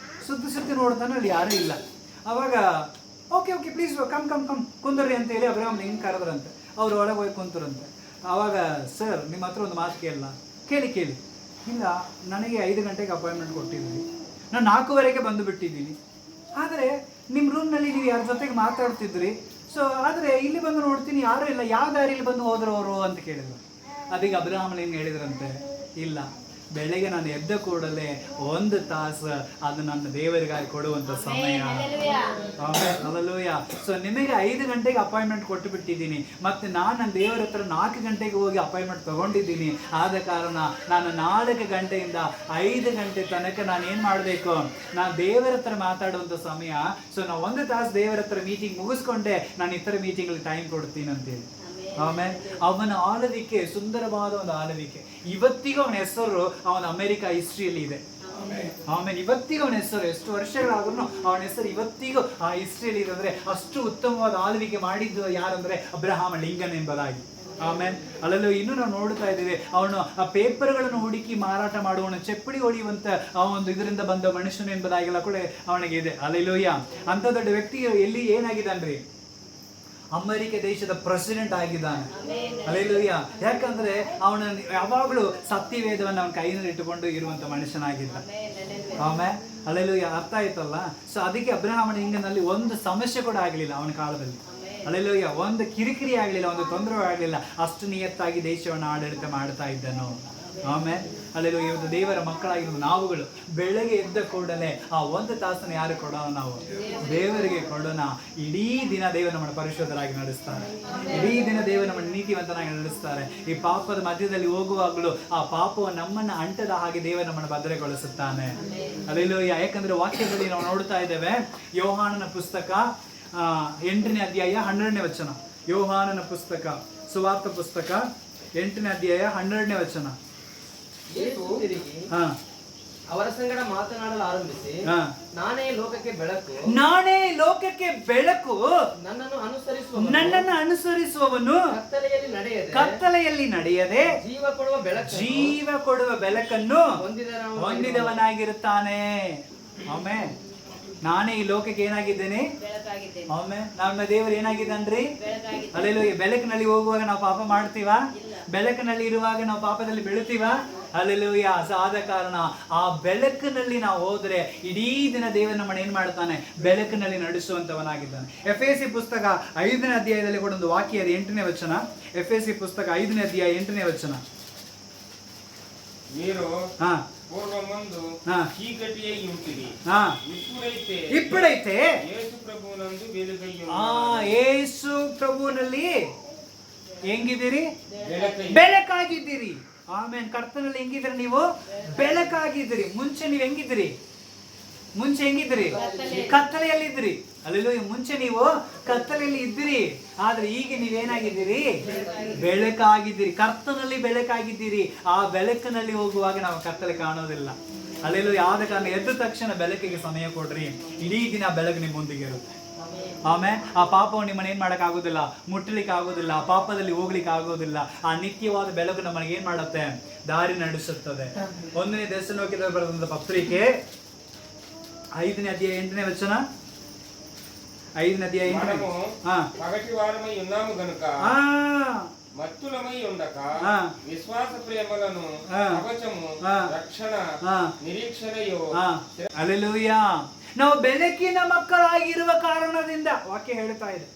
ಸುತ್ತಿ ನೋಡ್ತಾನೆ, ಅಲ್ಲಿ ಯಾರೂ ಇಲ್ಲ. ಆವಾಗ ಓಕೆ ಪ್ಲೀಸ್ ಕಮ್ ಕುಂದರ್ರಿ ಅಂತ ಹೇಳಿ ಅಬ್ರಹಾಂ ಲಿಂಕನ್ ಕರೆದ್ರಂತೆ. ಅವ್ರು ಒಳಗೆ ಹೋಗಿ ಕುಂತರಂತೆ. ಆವಾಗ ಸರ್, ನಿಮ್ಮ ಹತ್ರ ಒಂದು ಮಾತು ಕೇಳಿ. ಇಲ್ಲ, ನನಗೆ 5 ಗಂಟೆಗೆ ಅಪಾಯಿಂಟ್ಮೆಂಟ್ ಕೊಟ್ಟಿದ್ರಿ, ನಾನು 4:15 ಬಂದು ಬಿಟ್ಟಿದ್ದೀನಿ. ಆದರೆ ನಿಮ್ಮ ರೂಮ್ನಲ್ಲಿ ನೀವು ಯಾರ ಜೊತೆಗೆ ಮಾತಾಡ್ತಿದ್ರಿ, ಸೊ ಆದರೆ ಇಲ್ಲಿ ಬಂದು ನೋಡ್ತೀನಿ ಯಾರೂ ಇಲ್ಲ, ಯಾವ ದಾರಿಯಲ್ಲಿ ಬಂದು ಹೋದ್ರು ಅವರು ಅಂತ ಕೇಳಿದ್ರು. ಅದಕ್ಕೆ ಅಬ್ರಹಾಂ ಲಿಂಕನ್ ಹೇಳಿದ್ರಂತೆ, ಇಲ್ಲ, ಬೆಳಗ್ಗೆ ನಾನು ಎದ್ದ ಕೂಡಲೇ 1 ತಾಸು ಅದು ನನ್ನ ದೇವರಿಗಾಗಿ ಕೊಡುವಂಥ ಸಮಯ. ಹಲ್ಲೆಲೂಯಾ. ಸೊ ನಿಮಗೆ 5 ಗಂಟೆಗೆ ಅಪಾಯಿಂಟ್ಮೆಂಟ್ ಕೊಟ್ಟು ಬಿಟ್ಟಿದ್ದೀನಿ, ಮತ್ತು ನಾನು ನನ್ನ ದೇವರ ಹತ್ರ 4 ಗಂಟೆಗೆ ಹೋಗಿ ಅಪಾಯಿಂಟ್ಮೆಂಟ್ ತೊಗೊಂಡಿದ್ದೀನಿ. ಆದ ಕಾರಣ ನಾನು 4 ಗಂಟೆಯಿಂದ 5 ಗಂಟೆ ತನಕ ನಾನು ಏನು ಮಾಡಬೇಕು, ನಾನು ದೇವರ ಹತ್ರ ಮಾತಾಡುವಂಥ ಸಮಯ. ಸೊ ನಾವು 1 ತಾಸು ದೇವರ ಹತ್ರ ಮೀಟಿಂಗ್ ಮುಗಿಸ್ಕೊಂಡೆ ನಾನು ಇತರ ಮೀಟಿಂಗ್ಗಳಿಗೆ ಟೈಮ್ ಕೊಡ್ತೀನಿ ಅಂತೇಳಿ. ಆಮೇಲೆ ಅವನ ಆಳ್ವಿಕೆ ಸುಂದರವಾದ ಒಂದು ಆಳ್ವಿಕೆ. ಇವತ್ತಿಗೂ ಅವನ ಹೆಸರು ಅವನ ಅಮೆರಿಕ ಹಿಸ್ಟ್ರಿಯಲ್ಲಿ ಇದೆ. ಆಮೇಲೆ ಇವತ್ತಿಗೂ ಅವನ ಹೆಸರು, ಎಷ್ಟು ವರ್ಷಗಳಾದ್ರೂ ಅವನ ಹೆಸರು ಇವತ್ತಿಗೂ ಆ ಹಿಸ್ಟ್ರಿಯಲ್ಲಿ ಇದೆ. ಅಂದ್ರೆ ಅಷ್ಟು ಉತ್ತಮವಾದ ಆಳ್ವಿಕೆ ಮಾಡಿದ್ದು ಯಾರಂದ್ರೆ ಅಬ್ರಹಾಂ ಲಿಂಕನ್ ಎಂಬುದಾಗಿ. ಆಮೇಲೆ ಅಲ್ಲಲ್ಲೂ ಇನ್ನೂ ನಾವು ನೋಡ್ತಾ ಇದ್ದೀವಿ, ಅವನು ಆ ಪೇಪರ್ಗಳನ್ನು ಹುಡುಕಿ ಮಾರಾಟ ಮಾಡುವವನು, ಚಪ್ಪಡಿ ಹೊಡೆಯುವಂತ ಆ ಒಂದು ಇದರಿಂದ ಬಂದ ಮನುಷ್ಯನು ಎಂಬುದಾಗೆಲ್ಲ ಕೂಡ ಅವನಿಗೆ ಇದೆ. ಅಲ್ಲೆಲೂಯಾ. ಅಂತ ದೊಡ್ಡ ವ್ಯಕ್ತಿ ಎಲ್ಲಿ ಏನಾಗಿದ್ದಾನ್ರಿ, ಅಮೆರಿಕ ದೇಶದ ಪ್ರೆಸಿಡೆಂಟ್ ಆಗಿದ್ದಾನೆ. ಹಲ್ಲೆಲೂಯಾ. ಯಾಕಂದ್ರೆ ಅವನ ಯಾವಾಗಲೂ ಸತ್ಯವೇದವನ್ನು ಅವನ ಕೈಯಲ್ಲಿ ಇಟ್ಟುಕೊಂಡು ಇರುವಂತ ಮನುಷ್ಯನಾಗಿದ್ದ. ಆಮೇಲೆ ಹಲ್ಲೆಲೂಯಾ. ಅರ್ಥ ಆಯ್ತಲ್ಲ. ಸೊ ಅದಕ್ಕೆ ಅಬ್ರಹಾಂ ಲಿಂಕನ್ನಲ್ಲಿ ಒಂದು ಸಮಸ್ಯೆ ಕೂಡ ಆಗಲಿಲ್ಲ ಅವನ ಕಾಲದಲ್ಲಿ. ಹಲ್ಲೆಲೂಯಾ. ಒಂದು ಕಿರಿಕಿರಿ ಆಗಲಿಲ್ಲ, ಒಂದು ತೊಂದರೆ ಆಗಲಿಲ್ಲ. ಅಷ್ಟು ನಿಯತ್ತಾಗಿ ದೇಶವನ್ನು ಆಡಳಿತ ಮಾಡ್ತಾ ಇದ್ದನು. ಆಮೇಲೆ ಹಲ್ಲೆಲೂಯಾ. ಇವತ್ತು ದೇವರ ಮಕ್ಕಳಾಗಿರುವ ನಾವುಗಳು ಬೆಳಗ್ಗೆ ಎದ್ದ ಕೂಡಲೇ ಆ 1 ತಾಸನ್ನು ಯಾರು ಕೊಡೋಣ, ನಾವು ದೇವರಿಗೆ ಕೊಡೋಣ. ಇಡೀ ದಿನ ದೇವರು ನಮ್ಮನ್ನು ಪರಿಶುದ್ಧರಾಗಿ ನಡೆಸ್ತಾರೆ, ಇಡೀ ದಿನ ದೇವರು ನಮ್ಮನ್ನು ನೀತಿವಂತನಾಗಿ ನಡೆಸ್ತಾರೆ. ಈ ಪಾಪದ ಮಧ್ಯದಲ್ಲಿ ಹೋಗುವಾಗಲೂ ಆ ಪಾಪವು ನಮ್ಮನ್ನು ಅಂಟದ ಹಾಗೆ ದೇವರು ನಮ್ಮನ್ನು ಭದ್ರಗೊಳಿಸುತ್ತಾನೆ. ಹಲ್ಲೆಲೂಯಾ. ಯಾಕಂದ್ರೆ ವಾಕ್ಯದಲ್ಲಿ ನಾವು ನೋಡ್ತಾ ಇದ್ದೇವೆ, ಯೋಹಾನನ ಪುಸ್ತಕ 8ನೇ ಅಧ್ಯಾಯ 12ನೇ ವಚನ. ಯೋಹಾನನ ಪುಸ್ತಕ, ಸುವಾರ್ತ ಪುಸ್ತಕ 8ನೇ ಅಧ್ಯಾಯ 12ನೇ ವಚನ. ಯೇಸು ತಿರುಗಿ ಅವರ ಸಂಗಡ ಮಾತನಾಡಲು ಆರಂಭಿಸಿ, ನಾನೇ ಲೋಕಕ್ಕೆ ಬೆಳಕು, ನನ್ನನ್ನು ಅನುಸರಿಸುವವನು ಕತ್ತಲೆಯಲ್ಲಿ ನಡೆಯದೆ ಜೀವ ಕೊಡುವ ಬೆಳಕನ್ನು ಹೊಂದಿದವನಾಗಿರುತ್ತಾನೆ. ಆಮೆನ್. ನಾನೇ ಈ ಲೋಕಕ್ಕೆ ಏನಾಗಿದ್ದೇನೆ, ಬೆಳಕಾಗಿದ್ದೇನೆ. ಒಮ್ಮೆ ನಮ್ಮ ದೇವರು ಏನಾಗಿದ್ದಾನ್ರಿ, ಬೆಳಕಾಗಿದ್ದೇನೆ. ಅಲ್ಲೆಲ್ಲೂಯ್ಯ. ಬೆಳಕಿನಲ್ಲಿ ಹೋಗುವಾಗ ನಾವು ಪಾಪ ಮಾಡ್ತೀವಾ? ಬೆಳಕಿನಲ್ಲಿ ಇರುವಾಗ ನಾವು ಪಾಪದಲ್ಲಿ ಬೀಳುತ್ತೀವಾ? ಅಲ್ಲೆಲ್ಲೂಯ್ಯ. ಆದ ಕಾರಣ ಆ ಬೆಳಕಿನಲ್ಲಿ ನಾವು ಹೋದ್ರೆ ಇಡೀ ದಿನ ದೇವರು ನಮ್ಮನ್ನು ಏನ್ ಮಾಡ್ತಾನೆ, ಬೆಳಕಿನಲ್ಲಿ ನಡೆಸುವಂತವನಾಗಿದ್ದಾನೆ. ಎಫೆಸಿ ಪುಸ್ತಕ 5ನೇ ಅಧ್ಯಾಯದಲ್ಲಿ ಕೂಡ ಒಂದು ವಾಕ್ಯ ಇದೆ, 8ನೇ ವಚನ. ಎಫೆಸಿ ಪುಸ್ತಕ 5ನೇ ಅಧ್ಯಾಯ 8ನೇ ವಚನ. మీరు ಹಾ పూర్వమందు ఆ. చీకటియై ఉంటిరి, ಹಾ ఇప్పుడైతే ಇప్పుಡೈತೆ యేసు ప్రభువునందు వెలుగై ಆ ఉన్నారు. ಯೇಸು ಪ್ರಭುವಿನಲ್ಲಿ ಹೆಂಗಿದ್ದೀರಿ, వెలుగై ಬೆಳಕಾಗಿದ್ದೀರಿ. ಆಮೇಲೆ ಕರ್ತನಲ್ಲಿ ಹೆಂಗಿದ್ರಿ ನೀವು, ಬೆಳಕಾಗಿದ್ದೀರಿ. ಮುಂಚೆ ನೀವು ಹೆಂಗಿದ್ರಿ, ಮುಂಚೆ ಹೆಂಗಿದ್ರಿ, ಕತ್ತಲೆಯಲ್ಲಿದ್ರಿ. ಅಲ್ಲೆಲ್ಲೂ ಮುಂಚೆ ನೀವು ಕತ್ತಲೆಯಲ್ಲಿ ಇದ್ದಿರಿ, ಆದ್ರೆ ಈಗ ನೀವೇನಾಗಿದ್ದೀರಿ, ಬೆಳಕಾಗಿದ್ದೀರಿ. ಕರ್ತನಲ್ಲಿ ಬೆಳಕಾಗಿದ್ದೀರಿ. ಆ ಬೆಳಕಿನಲ್ಲಿ ಹೋಗುವಾಗ ನಾವು ಕತ್ತಲೆ ಕಾಣೋದಿಲ್ಲ. ಅಲ್ಲೆಲ್ಲೂ ಯಾವ್ದ ಕಾರಣ ಎದ್ದ ತಕ್ಷಣ ಬೆಳಕಿಗೆ ಸಮಯ ಕೊಡ್ರಿ, ಇಡೀ ದಿನ ಬೆಳಕು ನಿಮ್ಮ ಮುಂದಿಗೆ ಇರುತ್ತೆ. ಆಮೇಲೆ ಆ ಪಾಪವನ್ನು ನಿಮ್ಮನ್ನ ಏನ್ ಮಾಡಕ್ ಆಗೋದಿಲ್ಲ, ಮುಟ್ಟಲಿಕ್ಕೆ ಆಗೋದಿಲ್ಲ, ಆ ಪಾಪದಲ್ಲಿ ಹೋಗ್ಲಿಕ್ಕೆ ಆಗೋದಿಲ್ಲ. ಆ ನಿತ್ಯವಾದ ಬೆಳಕು ನಮ್ಮನಿಗೆ ಏನ್ ಮಾಡುತ್ತೆ, ದಾರಿ ನಡೆಸುತ್ತದೆ. 1ನೇ ಥೆಸಲೋನಿಕೇಯರಿಗೆ ಬರೆದಂತ ಪತ್ರಿಕೆ 5ನೇ ಅಧ್ಯಾಯ 8ನೇ ವಚನ. 5ನೇ ಅಧ್ಯಾಯ 8ನೇ మనము పగటి వారమై ఉన్నాము గనుక మత్తులమై ఉండక విశ్వాస ప్రేమలను కవచము రక్షణ నిరీక్షణయో. ಹಲ್ಲೆಲೂಯಾ. ನಾವು ಬೆಳಕಿನ ಮಕ್ಕಳಾಗಿರುವ ಕಾರಣದಿಂದ ವಾಕ್ಯ ಹೇಳ್ತಾ ಇದೆ.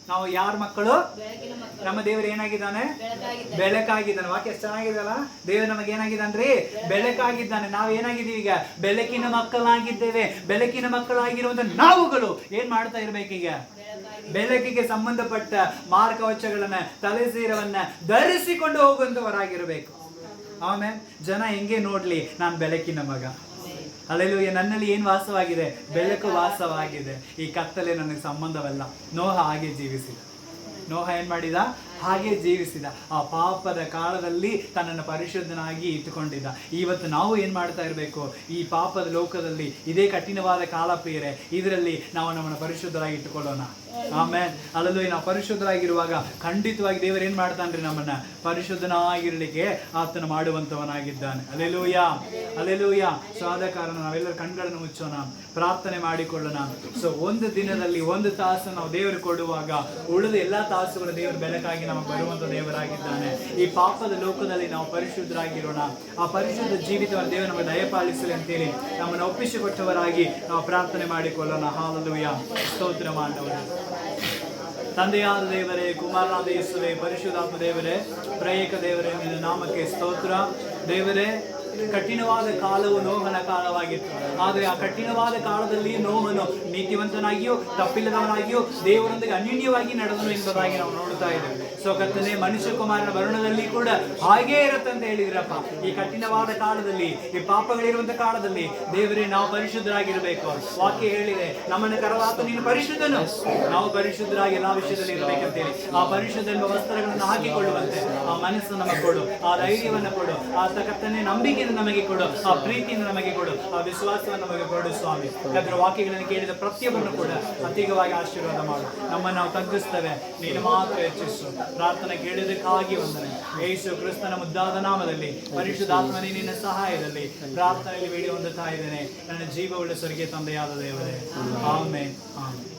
ನಾವು ಯಾರ ಮಕ್ಕಳು, ಬೆಳಕಿನ ಮಕ್ಕಳು. ನಮ್ಮ ದೇವರು ಏನಾಗಿದ್ದಾನೆ, ಬೆಳಕಾಗಿದ್ದಾನೆ. ಬೆಳಕಾಗಿದ್ದಾನೆ. ವಾಕ್ಯ ಎಷ್ಟು ಚೆನ್ನಾಗಿದೆಲ್ಲ. ದೇವರು ನಮಗೆ ಏನಾಗಿದ್ದಾನ್ರಿ, ಬೆಳಕಾಗಿದ್ದಾನೆ. ನಾವು ಏನಾಗಿದ್ದೀವಿ ಈಗ, ಬೆಳಕಿನ ಮಕ್ಕಳಾಗಿದ್ದೇವೆ. ಬೆಳಕಿನ ಮಕ್ಕಳಾಗಿರುವಂತ ನಾವುಗಳು ಏನ್ ಮಾಡ್ತಾ ಇರ್ಬೇಕೀಗ, ಬೆಳಕಿಗೆ ಸಂಬಂಧಪಟ್ಟ ಮಾರ್ಗವಚಗಳನ್ನ, ತಲೆ ಸೀರವನ್ನ ಧರಿಸಿಕೊಂಡು ಹೋಗುವಂತವರಾಗಿರ್ಬೇಕು. ಆಮೇಲೆ ಜನ ಹೆಂಗೆ ನೋಡ್ಲಿ, ನಾನು ಬೆಳಕಿನ ಮಗ. ಅಲ್ಲೆಲ್ಲೂಯ್ಯ. ನನ್ನಲ್ಲಿ ಏನು ವಾಸವಾಗಿದೆ, ಬೆಳಕು ವಾಸವಾಗಿದೆ. ಈ ಕತ್ತಲೆ ನನಗೆ ಸಂಬಂಧವಲ್ಲ. ನೋಹ ಹಾಗೆ ಜೀವಿಸಿದ. ನೋಹ ಏನ್ ಮಾಡಿದ, ಹಾಗೆ ಜೀವಿಸಿದ. ಆ ಪಾಪದ ಕಾಲದಲ್ಲಿ ತನ್ನನ್ನು ಪರಿಶುದ್ಧನಾಗಿ ಇಟ್ಟುಕೊಂಡಿದ್ದ. ಇವತ್ತು ನಾವು ಏನ್ ಮಾಡ್ತಾ ಇರಬೇಕು, ಈ ಪಾಪದ ಲೋಕದಲ್ಲಿ ಇದೇ ಕಠಿಣವಾದ ಕಾಲ ಪ್ರಿಯರೇ, ಇದರಲ್ಲಿ ನಾವು ನಮ್ಮನ್ನು ಪರಿಶುದ್ಧರಾಗಿ ಇಟ್ಟುಕೊಳ್ಳೋಣ. ಆಮೇಲೆ ಅಲ್ಲೂ ನಾವು ಪರಿಶುದ್ಧರಾಗಿರುವಾಗ ಖಂಡಿತವಾಗಿ ದೇವರು ಏನ್ ಮಾಡ್ತಾನ್ರಿ, ನಮ್ಮನ್ನ ಪರಿಶುದ್ಧನಾಗಿರ್ಲಿಕ್ಕೆ ಆತನ ಮಾಡುವಂತವನಾಗಿದ್ದಾನೆ. Alleluia, alleluia. ಸೊ ಆದ ಕಾರಣ ನಾವೆಲ್ಲರೂ ಕಣ್ಗಳನ್ನು ಮುಚ್ಚೋಣ, ಪ್ರಾರ್ಥನೆ ಮಾಡಿಕೊಳ್ಳೋಣ. ಸೊ ಒಂದು ದಿನದಲ್ಲಿ 1 ತಾಸು ನಾವು ದೇವರು ಕೊಡುವಾಗ ಉಳಿದ ಎಲ್ಲಾ ತಾಸುಗಳು ದೇವರು ಬೆಳಕಾಗಿ ನಮಗೆ ಬರುವಂತ ದೇವರಾಗಿದ್ದಾನೆ. ಈ ಪಾಪದ ಲೋಕದಲ್ಲಿ ನಾವು ಪರಿಶುದ್ಧರಾಗಿರೋಣ. ಆ ಪರಿಶುದ್ಧ ಜೀವಿತವನ್ನು ದೇವರು ನಮಗೆ ದಯಪಾಲಿಸಲಿ ಅಂತೇಳಿ ನಮ್ಮನ್ನು ಒಪ್ಪಿಸಿಕೊಟ್ಟವರಾಗಿ ನಾವು ಪ್ರಾರ್ಥನೆ ಮಾಡಿಕೊಳ್ಳೋಣ. ಹಾಲೆಲೂಯಾ. ಸ್ತೋತ್ರ ಮಾಡುವವರೇ, ತಂದೆಯಾದ ದೇವರೇ, ಕುಮಾರನಾದ ಯೇಸುವೇ, ಪರಿಶುದ್ಧಾತ್ಮ ದೇವರೇ, ತ್ರಯೇಕ ದೇವರೇ, ನಿನ್ನ ನಾಮಕ್ಕೆ ಸ್ತೋತ್ರ. ದೇವರೇ, ಕಠಿಣವಾದ ಕಾಲವು ನೋಹನ ಕಾಲವಾಗಿತ್ತು. ಆದರೆ ಆ ಕಠಿಣವಾದ ಕಾಲದಲ್ಲಿ ನೋಹನು ನೀತಿವಂತನಾಗಿಯೂ ತಪ್ಪಿಲ್ಲದವನಾಗಿಯೂ ದೇವರೊಂದಿಗೆ ಅನ್ಯೂನ್ಯವಾಗಿ ನಡೆದನು ಎಂಬುದಾಗಿ ನಾವು ನೋಡ್ತಾ ಇದ್ದೇವೆ. ಸೊ ಕರ್ತನೇ, ಮನುಷ್ಯ ಕುಮಾರನ ವರ್ಣದಲ್ಲಿ ಕೂಡ ಹಾಗೇ ಇರುತ್ತೆ ಅಂತ ಹೇಳಿದ್ರಪ್ಪ. ಈ ಕಠಿಣವಾದ ಕಾಲದಲ್ಲಿ, ಈ ಪಾಪಗಳಿರುವಂತ ಕಾಲದಲ್ಲಿ ದೇವರೇ ನಾವು ಪರಿಶುದ್ಧರಾಗಿರ್ಬೇಕು. ವಾಕ್ಯ ಹೇಳಿದೆ, ನಮ್ಮನ್ನು ಕರವಾತ ನೀನು ಪರಿಶುದ್ಧನು, ನಾವು ಪರಿಶುದ್ಧರಾಗಿ ಎಲ್ಲ ವಿಷಯದಲ್ಲಿ ಇರಬೇಕಂತೇಳಿ ಆ ಪರಿಶುದ್ಧ ಎಂಬ ವಸ್ತ್ರಗಳನ್ನು ಹಾಕಿಕೊಳ್ಳುವಂತೆ ಆ ಮನಸ್ಸನ್ನು ನಮಗೆ ಕೊಡು, ಆ ಧೈರ್ಯವನ್ನು ಕೊಡು, ಆ ಕರ್ತನೇ ನಂಬಿಕೆ ನಮಗೆ ಕೊಡು, ಆ ಪ್ರೀತಿಯನ್ನು ನಮಗೆ ಕೊಡು, ಆ ವಿಶ್ವಾಸವನ್ನು ನಮಗೆ ಕೊಡು ಸ್ವಾಮಿ. ಅದರ ವಾಕ್ಯಗಳನ್ನು ಕೇಳಿದ ಪ್ರತಿಯೊಬ್ಬರನ್ನು ಕೂಡ ಅತೀವವಾಗಿ ಆಶೀರ್ವಾದ ಮಾಡು. ನಮ್ಮನ್ನು ನಾವು ತಗ್ಗಿಸ್ತೇವೆ, ನೀನು ಮಾತ್ರ ಹೆಚ್ಚಿಸು. ಪ್ರಾರ್ಥನೆ ಕೇಳಿದಕ್ಕಾಗಿ ವಂದನೆ. ಯೇಸು ಕ್ರಿಸ್ತನ ಮುದ್ದಾದ ನಾಮದಲ್ಲಿ, ಪರಿಶುದ್ಧಾತ್ಮನೇ ನಿನ್ನ ಸಹಾಯದಲ್ಲಿ ಪ್ರಾರ್ಥನೆಯಲ್ಲಿ ಬೇಡಿ ಹೊಂದುತ್ತಾ ಇದ್ದೇನೆ. ನನ್ನ ಜೀವವುಳ್ಳ ಸ್ವರ್ಗೀಯ ತಂದೆಯಾದ ದೇವರೇ, ಆಮೆನ್, ಆಮೆನ್.